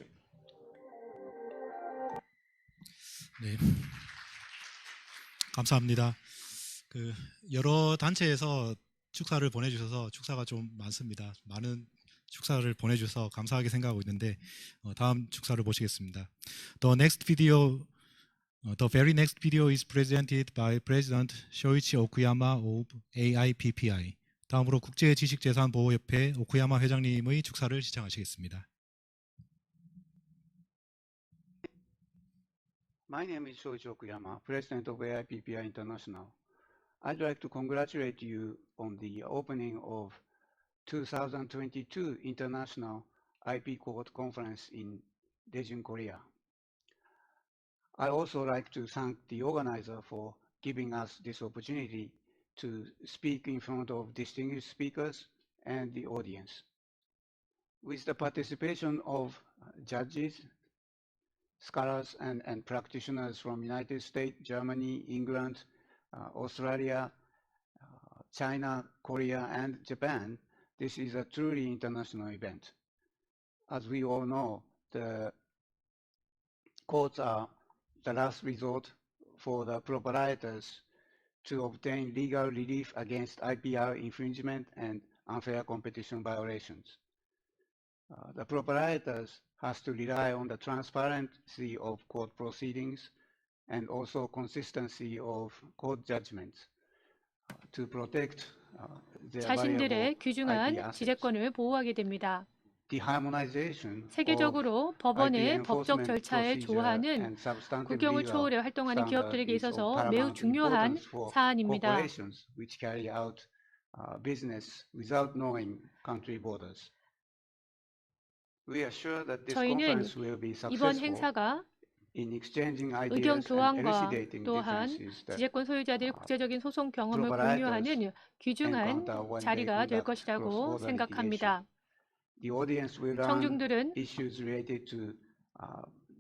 네, 감사합니다. 여러 단체에서 축사를 보내주셔서 축사가 좀 많습니다. 많은 축사를 보내주셔서 감사하게 생각하고 있는데 다음 축사를 보시겠습니다. The very next video is presented by President Shoichi Okuyama of AIPPI. 다음으로 국제지식재산보호협회 오쿠야마 회장님의 축사를 시청하시겠습니다. My name is Shoichi Okuyama, President of AIPPI International. I'd like to congratulate you on the opening of 2022 International IP Court Conference in Daejeon, Korea. I also like to thank the organizer for giving us this opportunity to speak in front of distinguished speakers and the audience. With the participation of judges, scholars and practitioners from United States, Germany, England, Australia, China, Korea, and Japan, this is a truly international event. As we all know, the courts are the last resort for the proprietors to obtain legal relief against IPR infringement and unfair competition violations. The proprietors has to rely on the transparency of court proceedings and also consistency of court judgments to protect their 자신들의 valuable IP 귀중한 assets. 지재권을 보호하게 됩니다. The harmonization of 세계적으로 법원의 IP 법적 enforcement 절차에 procedure 조하는 and substantive 국경을 legal 초월해 활동하는 기업들에게 standard is of 있어서 매우 paramount 중요한 importance for 사안입니다. corporations which carry out business without knowing country borders. We are sure that this 저희는 conference will be 이번 successful 행사가 in exchanging 의견 ideas and 교환과 elucidating 또한 differences that 지재권 소유자들의 국제적인 소송 경험을 proprietors 공유하는 귀중한 encounter when they 자리가 될 conduct 것이라고 cross-border 생각합니다. The audience will learn 청중들은 issues related to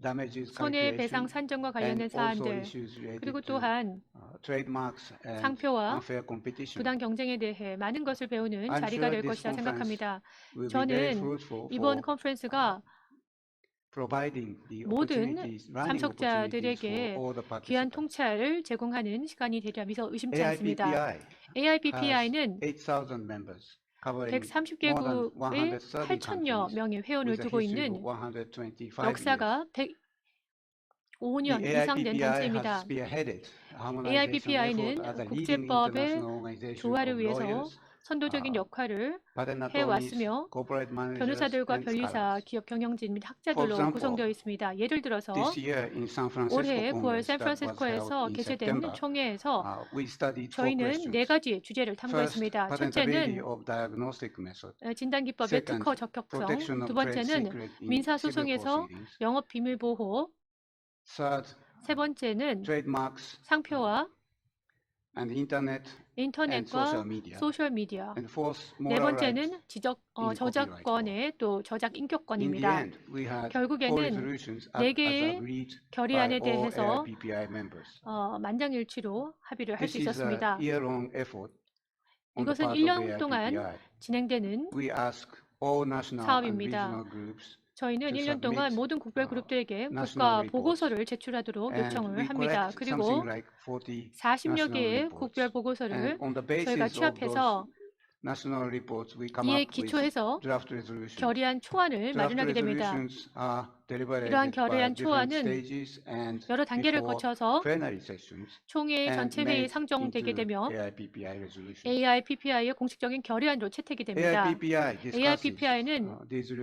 damages 손해배상 calculation 산정과 and 관련된 also 사안들, issues related 그리고 to 또한 trademarks and 상표와 unfair competition. 부당 경쟁에 대해 많은 것을 배우는 I'm 자리가 sure 될 this 것이라 conference 생각합니다. will be very 저는 fruitful 이번 for 컨퍼런스가 providing the 모든 opportunities, learning opportunities for 참석자들에게 all the 귀한 participants. 통찰을 제공하는 시간이 되리라 믿어 의심치 않습니다. AIPPI AIPPI는 has 8,000 members covering more than 130개국의 130 8천여 countries 명의 회원을 with a 두고 history 있는 of 125 years. 역사가 105년 The 이상 된 AIPPI has 단체입니다. spearheaded harmonization AIPPI는 effort as a leading 국제법의 international organization 조화를 of 위해서 lawyers, 선도적인 역할을 patent attorneys, 해왔으며 corporate managers, 변호사들과 and 변리사, scholars. 기업 경영진 및 For 학자들로 example, 구성되어 있습니다. 예를 들어서 This year in San Francisco 올해 9월 Congress that was held 샌프란시스코에서 in 개최된 September, 총회에서 we studied four 저희는 questions. 네 가지 주제를 First, 탐구했습니다. patentability 첫째는 of diagnostic method. 진단기법의 Second, 특허 적격성, protection of 두 trade 번째는 secret in 민사 civil 소송에서 proceedings. 영업 비밀 보호, Third, 세 번째는 trademarks 상표와 and internet and 인터넷과 social media. 소셜 미디어, And fourth, 네 moral rights. 번째는 in 저작권의 또 저작 In the 인격권입니다. end, we had 결국에는 four resolutions 네 as 개의 agreed by 결의안에 all 대해서 AIPPI members. 만장일치로 합의를 할 수 This is a 있었습니다. year-long effort on the 이것은 part of 1년 동안 AIPPI. 진행되는 We ask all national and 사업입니다. regional groups 저희는 to 1년 동안 submit, 모든 국별 그룹들에게 national 국가 reports. 보고서를 제출하도록 and 요청을 we 합니다. collect 그리고 something like 40 40여 national 개의 reports. 국별 보고서를 And on the 저희가 basis of 취합해서 those national reports, we come 이에 up with 기초해서 draft resolutions. 결의안 초안을 Draft 마련하게 됩니다. resolutions are deliberated 이러한 by 결의안 different 초안은 stages and 여러 단계를 before 거쳐서 plenary sessions 총회 and 전체 회의에 made 상정되게 into 되며 AIPPI resolutions. AIPPI의 공식적인 결의안으로 채택이 됩니다. AIPPI는 these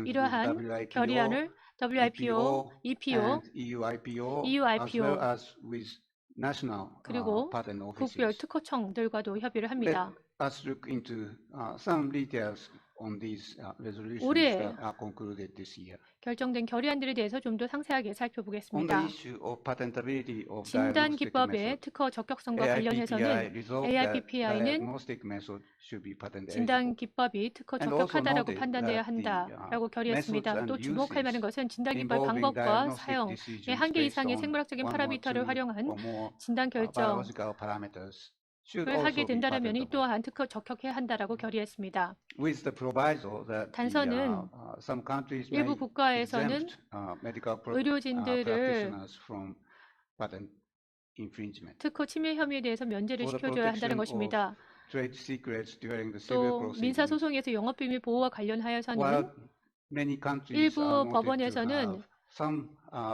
이러한 결의안을 WIPO, EPO, and EU IPO, EU as IPO, well as with national 그리고 patent 국별 offices. 특허청들과도 협의를 Let 합니다. us look into some details on these resolutions 올해 that are concluded this year. 결정된 결의안들에 대해서 좀 더 상세하게 On the 살펴보겠습니다. issue of patentability of 진단 diagnostic 기법의 method, 특허 적격성과 AIPPI 관련해서는 resolved that AIPPI는 diagnostic method should be patent 진단 eligible. 기법이 특허 And also 적격하다라고 noted 판단돼야 that the, 한다라고 methods 결의했습니다. and 또 주목할 만한 uses 것은 진단 기법 involving 방법과 diagnostic 사용의 decisions 한개 based 이상의 on 생물학적인 one or 파라미터를 two 활용한 or more 진단 결정을 biological parameters should 하게 also be 된다라면 이 patentable. 또한 특허 적격해야 한다라고 결의했습니다. With the proviso that 단서는 some countries may 일부 국가에서는 exempt medical 의료진들을 practitioners from patent infringement. 특허 침해 혐의에 대해서 면제를 For the 시켜줘야 한다는 protection 것입니다. Trade secrets during the civil 또 민사 proceedings. 소송에서 영업비밀 보호와 관련하여서는 While many countries 일부 are noted to 법원에서는 have some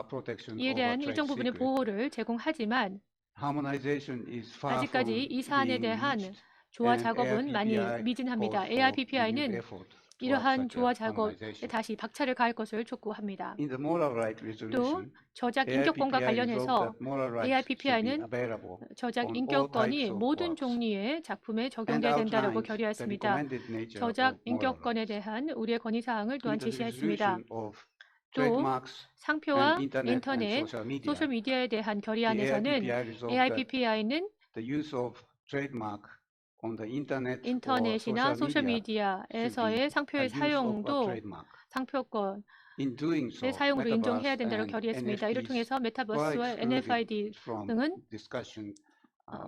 protection 이에 over 대한 trade 일정 부분의 secret, 보호를 제공하지만 harmonization is far 아직까지 from 이 사안에 being 대한 reached, 조화 and 작업은 많이 AIPPI 미진합니다. calls for renewed AIPPI는 effort towards 이러한 such a 조화 작업에 harmonization. 다시 박차를 가할 것을 촉구합니다. In the moral right 또 resolution, 저작 인격권과 AIPPI resolved 관련해서 that moral rights should be AIPPI는 available 저작 on all 인격권이 types of 모든 works, 종류의 작품에 and 적용돼야 된다라고 outlines the 결의했습니다. recommended nature of 저작 moral 인격권에 rights. 대한 우리의 건의사항을 또한 In the 제시했습니다. resolution of 또 trademarks 상표와 and internet and 인터넷, social media, 소셜 미디어에 대한 the 결의안에서는 AIPPI resolved that AIPPI는 the use of trademark on the internet or 인터넷이나 소셜 social media 미디어에서의 상표의 a use of a 사용도 trademark. 상표권의 In doing so, 사용으로 인정해야 Metaverse 된다고 and 결의했습니다. 이를 NFTs 통해서 were 메타버스와 excluded NFID from 등은 discussion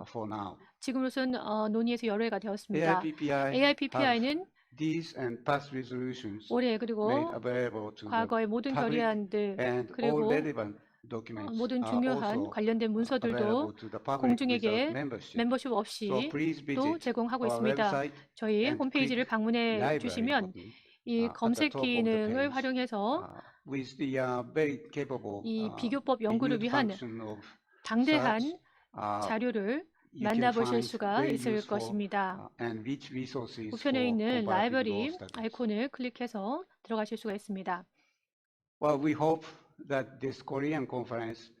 for now. 지금으로선 논의에서 열애가 되었습니다. AIPPI AIPPI는 these and past resolutions 올해 made 그리고 available to the 과거의 모든 public 결의안들 and all 그리고 relevant documents 모든 are 중요한 also 관련된 문서들도 available to the public without 공중에게 membership. 멤버십 So 없이 please 또 visit 제공하고 our 있습니다. website 저희 and 홈페이지를 click 방문해 library 주시면 button 이 at the 검색 top of the 기능을 page. 활용해서 With the very capable 이 비교법 연구를 reviewed 위한 function of 당대한 search, 자료를 you can 만나보실 find 수가 very 있을 useful 것입니다. and rich resources 우편에 for 있는 comparative law 라이브러리 studies. 아이콘을 클릭해서 들어가실 수가 있습니다. Well, we hope that this Korean conference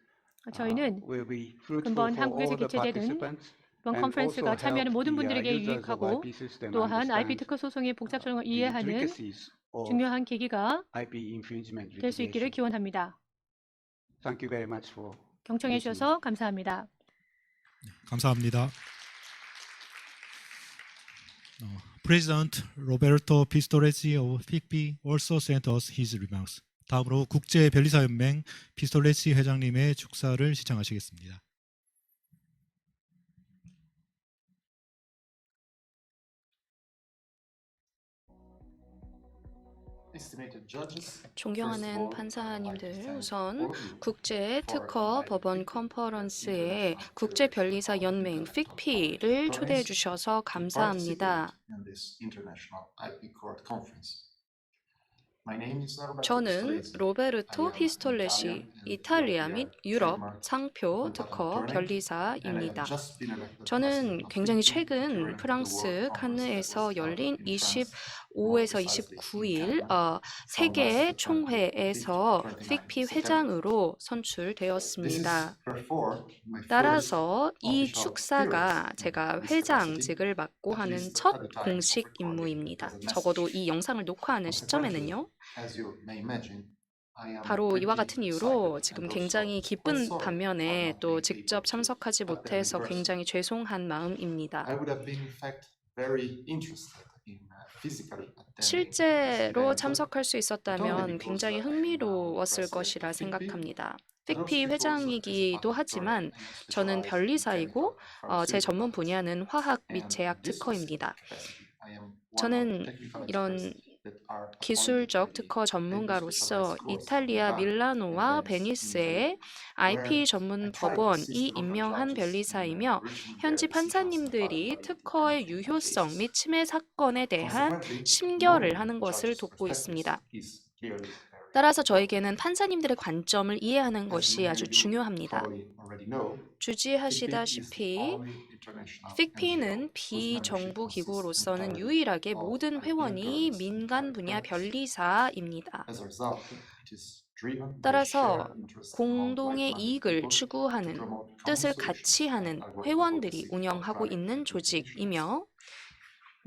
저희는 will be fruitful 금번 for 한국에서 all the 개최되는 participants 이번 and 컨퍼런스가 also 참여하는 help 모든 the 분들에게 users of 유익하고 IP system 또한 IP understand 특허 소송의 복잡성을 the 이해하는 intricacies of 중요한 계기가 IP infringement 될 수 있기를 litigation. 기원합니다. Thank you very much for 경청해 주셔서 감사합니다. 감사합니다. President Roberto Pistolesi of FICPI also sent us his remarks. 다음으로 국제 변리사 연맹 피스톨레시 회장님의 축사를 시청하시겠습니다. 존경하는 판사님들, 우선 국제 특허 법원 컨퍼런스에 국제 변리사 연맹 FICPI를 초대해 주셔서 감사합니다. 저는 로베르토 피스톨레시, 이탈리아 및 유럽 상표 특허 변리사입니다. 저는 굉장히 최근 프랑스 칸느에서 열린 25에서 29일 세계 총회에서 FICPI 회장으로 선출되었습니다. 따라서 이 축사가 제가 회장직을 맡고 하는 첫 공식 임무입니다. 적어도 이 영상을 녹화하는 시점에는요. 바로 이와 같은 이유로 지금 굉장히 기쁜 반면에 또 직접 참석하지 못해서 굉장히 죄송한 마음입니다. 실제로 참석할 수 있었다면 굉장히 흥미로웠을 것이라 생각합니다. FICPI 회장이기도 하지만 저는 변리사이고 제 전문 분야는 화학 및 제약 특허입니다. 저는 이런 기술적 특허 전문가로서 이탈리아 밀라노와 베니스의 IP 전문 법원이 임명한 변리사이며 현지 판사님들이 특허의 유효성 및 침해 사건에 대한 심결을 하는 것을 돕고 있습니다. 따라서 저에게는 판사님들의 관점을 이해하는 것이 아주 중요합니다. 주지하시다시피 FICPI는 비정부 기구로서는 유일하게 모든 회원이 민간 분야 변리사입니다. 따라서 공동의 이익을 추구하는 뜻을 같이 하는 회원들이 운영하고 있는 조직이며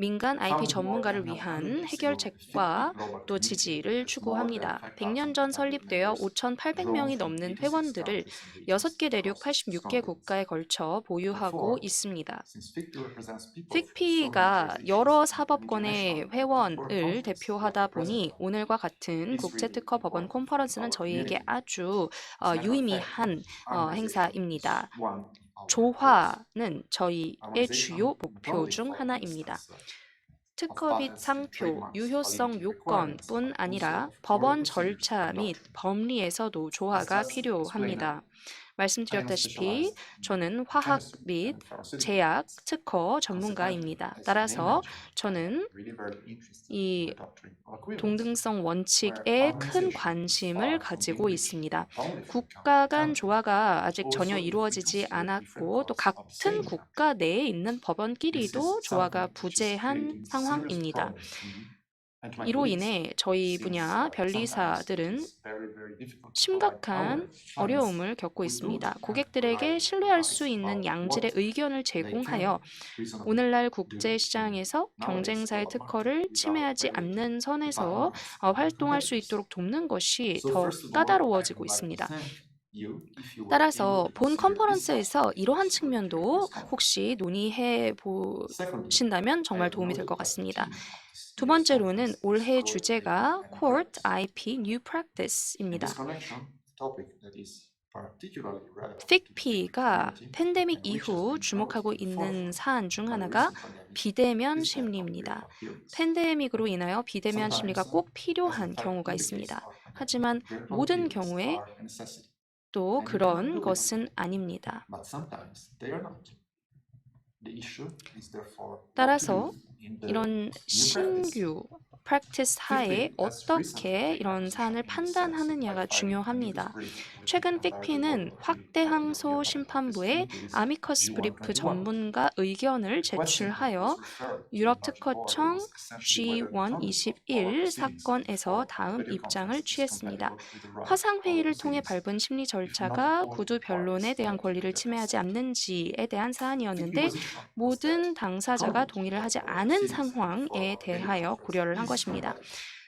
민간 IP 전문가를 위한 해결책과 또 지지를 추구합니다. 100년 전 설립되어 5,800명이 넘는 회원들을 6개 대륙 86개 국가에 걸쳐 보유하고 있습니다. FICPI가 여러 사법권의 회원을 대표하다 보니 오늘과 같은 국제특허법원 컨퍼런스는 저희에게 아주 유의미한 행사입니다. 조화는 저희의 주요 목표 중 하나입니다. 특허 및 상표, 유효성 요건뿐 아니라 법원 절차 및 법리에서도 조화가 필요합니다. 말씀드렸다시피 저는 화학 및 제약 특허 전문가입니다. 따라서 저는 이 동등성 원칙에 큰 관심을 가지고 있습니다. 국가 간 조화가 아직 전혀 이루어지지 않았고 또 같은 국가 내에 있는 법원끼리도 조화가 부재한 상황입니다. 이로 인해 저희 분야 변리사들은 심각한 어려움을 겪고 있습니다. 고객들에게 신뢰할 수 있는 양질의 의견을 제공하여 오늘날 국제시장에서 경쟁사의 특허를 침해하지 않는 선에서 활동할 수 있도록 돕는 것이 더 까다로워지고 있습니다. 따라서 본 컨퍼런스에서 이러한 측면도 혹시 논의해 보신다면 정말 도움이 될 것 같습니다. 두 번째로는 올해 주제가 Court IP New Practice입니다. 픽피가 팬데믹 이후 주목하고 있는 사안 중 하나가 비대면 심리입니다. 팬데믹으로 인하여 비대면 심리가 꼭 필요한 경우가 있습니다. 하지만 모든 경우에 또 그런 것은 아닙니다. 따라서 이런 신규 practice 하에 어떻게 이런 사안을 판단하느냐가 중요합니다. 최근 픽피는 확대 항소 심판부에 아미커스 브리프 전문가 의견을 제출하여 유럽 특허청 G121 사건에서 다음 입장을 취했습니다. 화상 회의를 통해 밟은 심리 절차가 구두 변론에 대한 권리를 침해하지 않는지에 대한 사안이었는데 모든 당사자가 동의를 하지 않은 상황에 대하여 고려를 한 것입니다.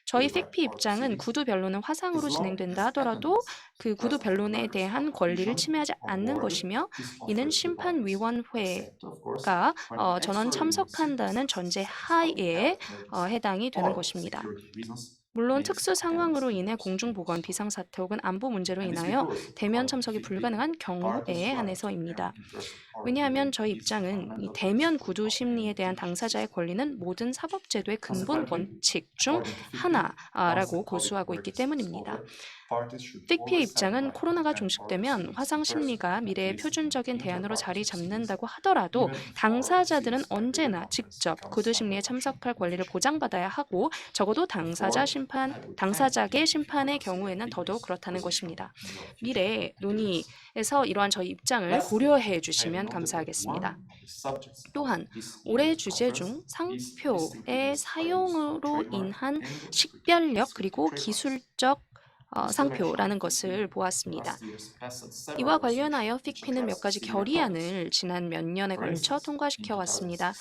저희 픽피 입장은 구두 변론은 화상으로 진행된다 하더라도 그 구두 변론에 대한 권리를 침해하지 않는 것이며 이는 심판위원회가 전원 참석한다는 전제 하에 해당이 되는 것입니다. 물론 특수 상황으로 인해 공중보건, 비상사태 혹은 안보 문제로 인하여 대면 참석이 불가능한 경우에 한해서입니다. 왜냐하면 저희 입장은 이 대면 구두 심리에 대한 당사자의 권리는 모든 사법제도의 근본 원칙 중 하나라고 고수하고 있기 때문입니다. 픽피의 입장은 코로나가 종식되면 화상 심리가 미래의 표준적인 대안으로 자리 잡는다고 하더라도 당사자들은 언제나 직접 구두 심리에 참석할 권리를 보장받아야 하고 적어도 당사자의 심판의 경우에는 더더욱 그렇다는 것입니다. 미래 논의에서 이러한 저희 입장을 고려해 주시면 감사하겠습니다. 또한 올해 주제 중 상표의 사용으로 인한 식별력 그리고 기술적 상표라는 것을 보았습니다. 이와 관련하여 픽피는 몇 가지 결의안을 지난 몇 년에 걸쳐 통과시켜 왔습니다.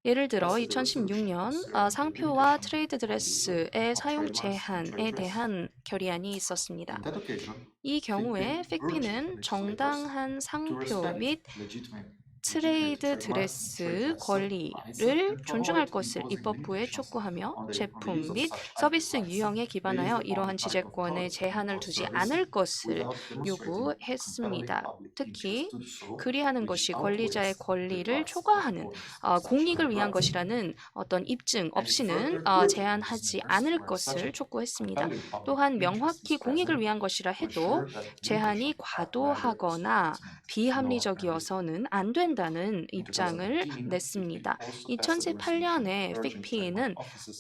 예를 들어 2016년 상표와 트레이드 드레스의 사용 제한에 대한 결의안이 있었습니다. 이 경우에 픽피는 정당한 상표 및 트레이드 드레스 권리를 존중할 것을 입법부에 촉구하며 제품 및 서비스 유형에 기반하여 이러한 지재권에 제한을 두지 않을 것을 요구했습니다. 특히 그리하는 것이 권리자의 권리를 초과하는 공익을 위한 것이라는 어떤 입증 없이는 제한하지 않을 것을 촉구했습니다. 또한 명확히 공익을 위한 것이라 해도 제한이 과도하거나 비합리적이어서는 안 된다는 입장을 냈습니다. 2018년에 픽피는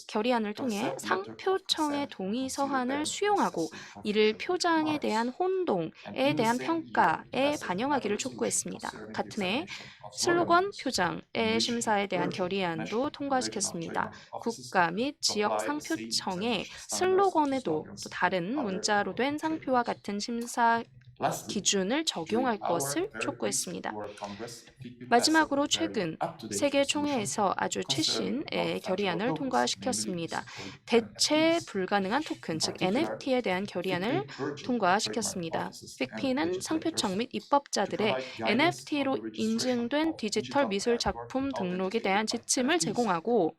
결의안을 통해 상표청의 동의 서한을 수용하고 이를 표장에 대한 혼동에 대한 평가에 반영하기를 촉구했습니다. 같은 해 슬로건 표장의 심사에 대한 결의안도 통과시켰습니다. 국가 및 지역 상표청의 슬로건에도 또 다른 문자로 된 상표와 같은 심사 기준을 적용할 것을 촉구했습니다. 마지막으로 최근 세계 총회에서 아주 최신의 결의안을 통과시켰습니다. 대체 불가능한 토큰, 즉 NFT에 대한 결의안을 통과시켰습니다. 픽피는 상표청 및 입법자들의 NFT로 인증된 디지털 미술 작품 등록에 대한 지침을 제공하고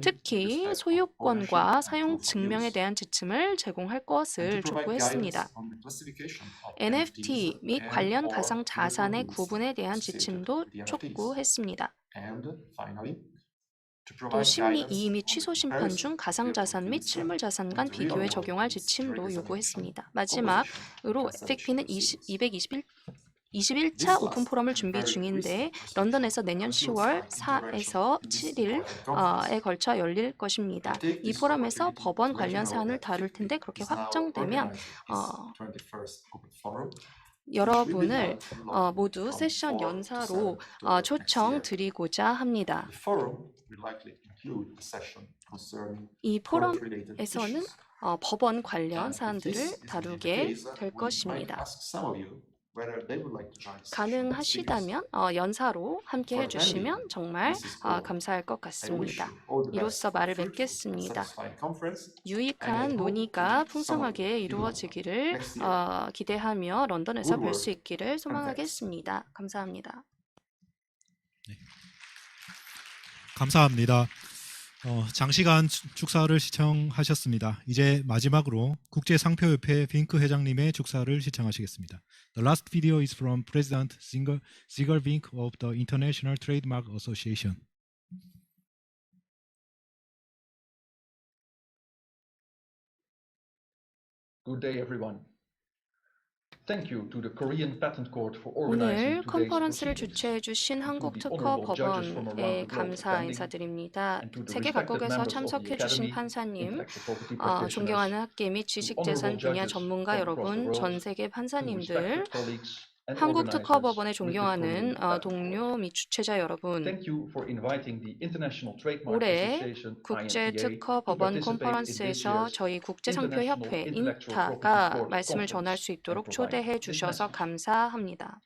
특히 소유권과 사용 증명에 대한 지침을 제공할 것을 촉구했습니다. NFT 및 관련 가상 자산의 구분에 대한 지침도 촉구했습니다. 또 심리 이의 및 취소 심판 중 가상 자산 및 실물 자산 간 비교에 적용할 지침도 요구했습니다. 마지막으로 픽피는 21차 오픈 포럼을 준비 중인데 런던에서 내년 10월 4에서 7일에 걸쳐 열릴 것입니다. 이 포럼에서 법원 관련 사안을 다룰 텐데 그렇게 확정되면 여러분을 모두 세션 연사로 초청드리고자 합니다. 이 포럼에서는 법원 관련 사안들을 다루게 될 것입니다. 가능하시다면 연사로 함께 해주시면 정말 감사할 것 같습니다. 이로써 말을 맺겠습니다. 유익한 논의가 풍성하게 이루어지기를 기대하며 런던에서 뵐 수 있기를 소망하겠습니다. 감사합니다. 감사합니다. 장시간 축사를 시청하셨습니다. 이제 마지막으로 국제상표협회 빙크 회장님의 축사를 시청하시겠습니다. The last video is from President Ziegler Vink of the International Trademark Association. Good day, everyone. Thank you to the Korean Patent Court for 오늘 organizing today's 컨퍼런스를 proceedings. 주최해 주신 한국 to the 특허 honorable judges from around 법원에 the globe 감사 attending, 인사드립니다. and to the 세계 respected 각국에서 members of the 참석해 주신 Academy, 판사님, intellectual property practitioners, 존경하는 학계 및 지식재산 honorable 분야 judges 전문가 from across the 여러분, world, 전 세계 to 판사님들, respected colleagues and 한국 특허 organizers 법원의 with the 존경하는 Korean Patent 동료 Court. 및 주최자 여러분, Thank you for inviting the International Trademark 올해 Association 국제 INTA 특허 to 법원 participate in this 컨퍼런스에서 year's 저희 국제상표협회 Intellectual Property 인타가 Court 말씀을 전할 수 Conference and 있도록 provide 초대해 this 주셔서 message. 감사합니다.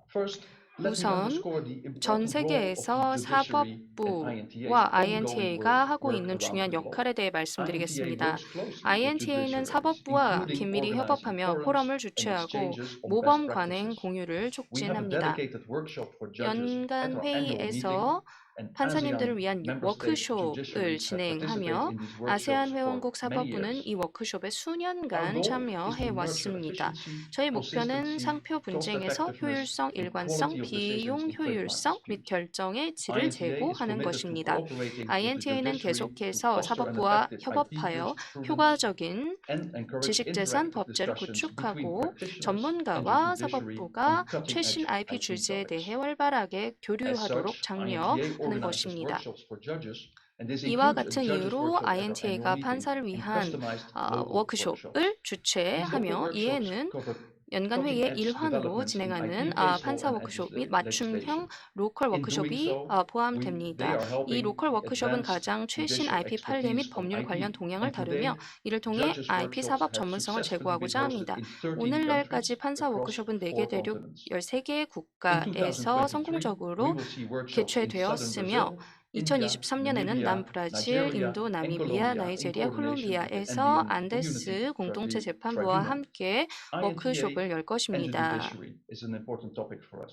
First, let me 우선 underscore the important 전 role of 세계에서 the judiciary and 사법부와 INTA's ongoing INTA가 하고 work 있는 around 중요한 the globe. 역할에 대해 말씀드리겠습니다. INTA works closely with INTA는 judiciaries, 사법부와 including 긴밀히 organizing 협업하며 forums 포럼을 and 주최하고 exchanges on 모범 best 관행 practices. 공유를 We have a 촉진합니다. dedicated workshop for judges at 연간 our annual meeting, 회의에서 and 판사님들을 ASEAN 위한 member state 워크숍을 judiciaries have participated 진행하며 in these workshops 아세안 for 회원국 many 사법부는 years. 이 워크숍에 Our 수년간 goal is 참여해 to nurture 왔습니다. efficiency, 저희 목표는 consistency, 상표 cost 분쟁에서 effectiveness, 효율성, and 일관성, quality of decisions 비용 in trademark 효율성 및 disputes. 결정의 질을 INTA is 제고하는 committed to 것입니다. cooperating with the INTA는 judiciary to 계속해서 foster an 사법부와 effective IP 협업하여 jurisprudence 효과적인 and encourage 지식재산 interactive 법제를 discussions 구축하고 between practitioners and 전문가와 the judiciary 사법부가 on cutting-edge 최신 IP IP 주제에 topics. 대해 활발하게 As 교류하도록 such, 장려하는 INTA organizes 것입니다. workshops for judges, and this 이와 includes a 같은 judges 이유로 workshop at our INTA가 annual meeting 판사를 and 위한 customized local workshops. 워크숍을 These local 주최하며 workshops 이에는 cover 연간 회의의 cutting-edge 일환으로 developments in 진행하는 IP case 판사 law and 워크숍 및 legislation. 맞춤형 로컬 In doing 워크숍이 so, they 포함됩니다. are 이 helping 로컬 워크숍은 advance 가장 최신 judicial IP 판례 및 expertise on 법률 관련 IP. 동향을 And 다루며 today, 이를 통해 judges IP workshops 사법 have 전문성을 successfully 제고하고자 been 합니다. hosted in 13 오늘날까지 countries 판사 across 워크숍은 4개 4 대륙 continents. 13개 In 국가에서 2023, we 성공적으로 will see workshops in southern 개최되었으며 Brazil, India, 2023년에는 Namibia, 남브라질, Nigeria, 인도, and 나미비아, Colombia in 나이제리아, coordination with the 콜롬비아에서 Andean 안데스 Community 공동체 재판부와 Tribunal. 함께 워크숍을 열 INTA and the 것입니다. judiciary is an important topic for us.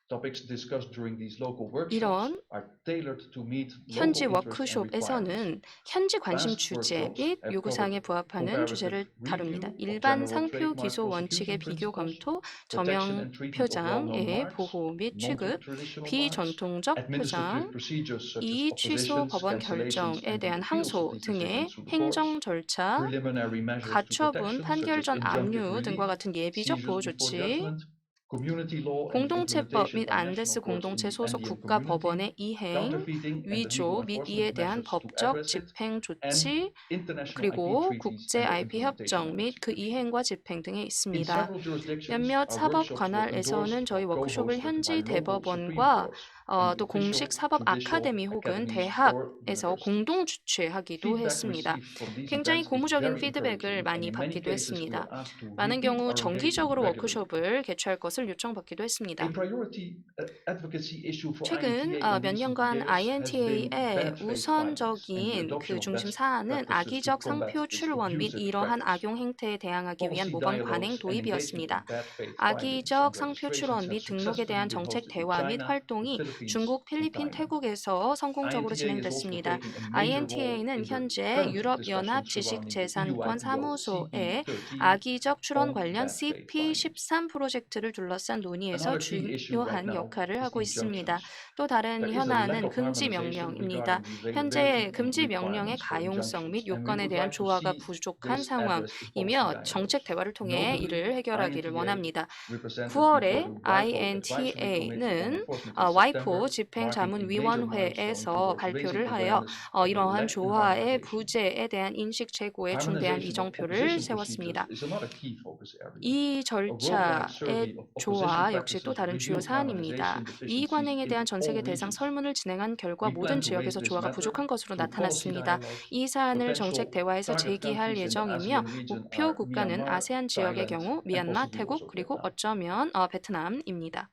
Topics discussed during these local workshops 이런 are tailored to meet 현지 local interests and requirements. 워크숍에서는 현지 관심 Past 주제 workshops 및 have 요구사항에 covered 부합하는 comparative 주제를 review 다룹니다. of 일반 general 상표 trademark 기소 원칙의 prosecution 비교 principles, 검토, protection 저명 and treatment of well-known 표장의 marks, 보호 및 취급, non-traditional marks, 비전통적 administrative 표장, procedures such as 이의 취소 oppositions, 법원 cancellations, 결정에 and the 대한 appeals 항소 of these 등의 decisions to the courts, 행정 절차, preliminary measures to 가처분, protection 판결 such as 전 압류 injunctive 등과 relief, 같은 예비적 seizures 보호 before 조치, judgment, community law and 공동체법 implementation 및 by 안데스 national courts in 공동체 the 소속 Andean 국가 community, 법원의 이행, counterfeiting and the legal 위조 및 이에 enforcement 대한 measures to 법적 address it, 집행 and 조치, international IP 그리고 treaties 국제 and their IP 협정 implementation 및 그 execution. 이행과 집행 등에 In 있습니다. several jurisdictions, 몇몇 our 사법 workshops were 관할에서는 endorsed 저희 or 워크숍을 co-hosted 현지 by local Supreme 대법원과 Courts and 또 the 공식 official 사법 judicial 아카데미 혹은 academies or 대학에서 universities. 공동 주최하기도 Feedback 했습니다. received from these 굉장히 events is 고무적인 very 피드백을 encouraging, and 많이 in many 받기도 cases we 했습니다. were asked to 많은 repeat 경우 our engagement 정기적으로 regularly. 워크숍을 개최할 것을 요청받기도 했습니다. A priority advocacy issue for 최근 INTA in 몇 recent 년간 years has been INTA의 bad faith findings and the 우선적인 adoption 그 of 중심 best 사안은 practices to 악의적 combat 상표 this 출원 및 abusive 이러한 practice. 악용 행태에 대항하기 위한 Policy 모범 관행 dialogues and engagement 도입이었습니다. on bad faith findings 악의적 and 상표 registrations 출원 have 및 등록에 대한 successfully been 정책 hosted in 대화 및 China, the 활동이 Philippines, 중국, and 필리핀, Thailand. 태국에서 성공적으로 INTA is also 진행됐습니다. taking a major role INTA는 in the 현재 current 유럽연합 discussions surrounding the EU 지식재산권 IPO 사무소의 CP13 악의적 출원 on 관련 bad faith findings. CP13 프로젝트를 둘러싼 논의에서 Another key issue right 중요한 now 역할을 is 하고 있습니다. injunctions. 또 다른 There is a lack 현안은 of 금지 harmonization 명령입니다. regarding the 현재 availability and 금지 명령의 requirements for 가용성 및 injunctions, and we 요건에 would 대한 like to 조화가 see 부족한 this addressed in policy 상황이며 dialogues. 정책 대화를 통해 Notably, 이를 해결하기를 INTA 원합니다. represented 9월에 before the WIPO Advisory Committee on INTA는 Enforcement in 와이포 September, marking a major milestone 집행자문위원회에서 towards 발표를 raising 하여 awareness of the 이러한 lack in 조화의 harmonization. 부재에 대한 인식 제고에 중대한 Harmonization of 이정표를 opposition 세웠습니다. procedures is another key focus area. 이 A worldwide 절차의 survey of 조화 opposition 역시 또 practices 다른 주요 revealed 사안입니다. harmonization 이익 관행에 deficiencies 대한 in 전 세계 all 대상 regions. 설문을 진행한 결과 We 모든 plan to raise 지역에서 this 조화가 matter 부족한 것으로 through policy 나타났습니다. dialogues, 이 사안을 정책 potential 대화에서 target 제기할 countries in the 예정이며 ASEAN region 목표 are 국가는 Myanmar, 아세안 지역의 Thailand, 경우 and 미얀마, possibly 태국, also 그리고 Vietnam. 어쩌면 베트남입니다.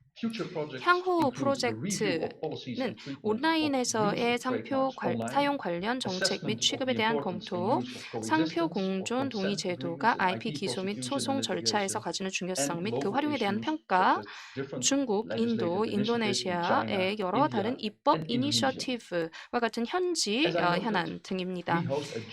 향후 프로젝트는 온라인에서의 상표 사용 관련 정책 및 취급에 대한 검토, 상표 공존 동의 제도가 IP 기소 및 소송 절차에서 가지는 중요성 및 그 활용에 대한 평가, 중국, 인도, 인도네시아의 여러 다른 입법 이니셔티브와 같은 현지 현안 등입니다.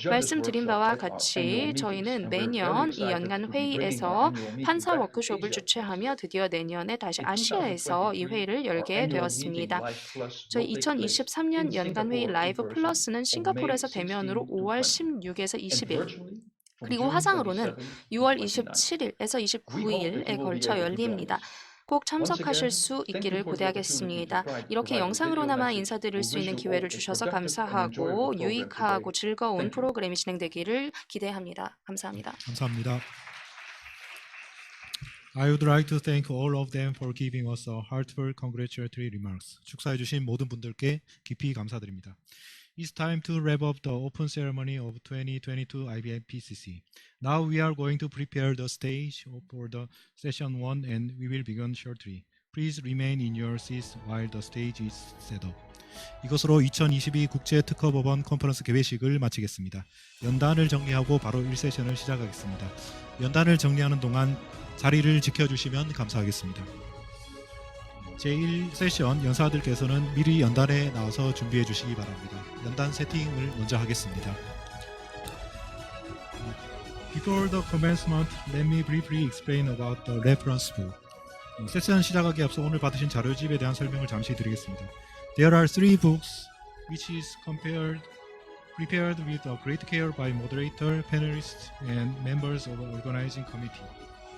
말씀드린 바와 같이 저희는 매년 이 연간 회의에서 판사 워크숍을 주최하며 드디어 내년에 다시 아시아에서 이 회의를 열게 되었습니다. 저희 2023년 연간 회의 라이브 플러스는 싱가포르에서 대면으로 5월 16에서 20일 그리고 화상으로는 6월 27일에서 29일에 걸쳐 열립니다. 꼭 참석하실 수 있기를 고대하겠습니다. 이렇게 영상으로나마 인사드릴 수 있는 기회를 주셔서 감사하고 유익하고 즐거운 프로그램이 진행되기를 기대합니다. 감사합니다. 감사합니다. I would like to thank all of them for giving us a heartfelt congratulatory remarks. 축사해 주신 모든 분들께 깊이 감사드립니다. It's time to wrap up the open ceremony of 2022 IBM PCC. Now we are going to prepare the stage for the session 1 and we will begin shortly. Please remain in your seats while the stage is set up. 이것으로 2022 국제특허법원 컨퍼런스 개회식을 마치겠습니다. 연단을 정리하고 바로 1세션을 시작하겠습니다. 연단을 정리하는 동안 자리를 지켜주시면 감사하겠습니다. 제1세션 연사들께서는 미리 연단에 나와서 준비해 주시기 바랍니다. 연단 세팅을 먼저 하겠습니다. Before the commencement, let me briefly explain about the reference book. 세션 시작하기 앞서 오늘 받으신 자료집에 대한 설명을 잠시 드리겠습니다. There are 3 books which is prepared with a great care by moderator, panelists, and members of the organizing committee,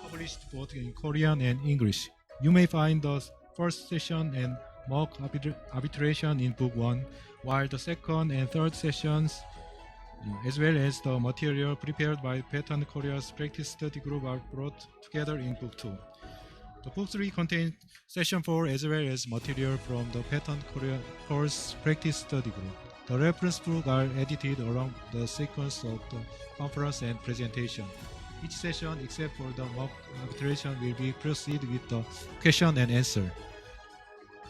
published both in Korean and English. You may find the first session and mock arbitration in Book 1, while the second and third sessions, as well as the material prepared by Patent Korea's Practice Study Group, are brought together in Book 2. The Book 3 contains Session 4 as well as material from the Patent Korea course Practice Study Group. The reference books are edited along the sequence of the conference and presentation. Each session, except for the mock arbitration, will be proceed with the question and answer.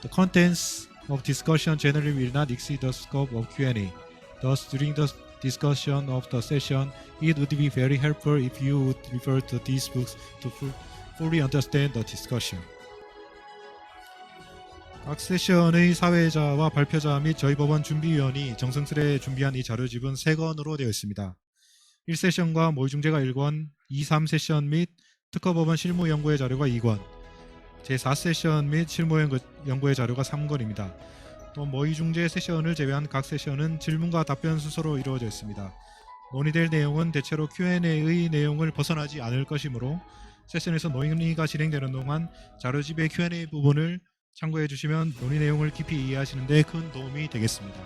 The contents of discussion generally will not exceed the scope of Q&A. Thus, during the discussion of the session, it would be very helpful if you would refer to these books to fully understand the discussion. 각 세션의 사회자와 발표자 및 저희 법원 준비위원이 정성스레 준비한 이 자료집은 3권으로 되어 있습니다. 1세션과 모의중재가 1권, 2, 3세션 및 특허법원 실무연구의 자료가 2권, 제4세션 및 실무연구의 자료가 3권입니다. 또 모의중재 세션을 제외한 각 세션은 질문과 답변 순서로 이루어져 있습니다. 논의될 내용은 대체로 Q&A의 내용을 벗어나지 않을 것이므로 세션에서 논의가 진행되는 동안 자료집의 Q&A 부분을 참고해 주시면 논의 내용을 깊이 이해하시는 데 큰 도움이 되겠습니다.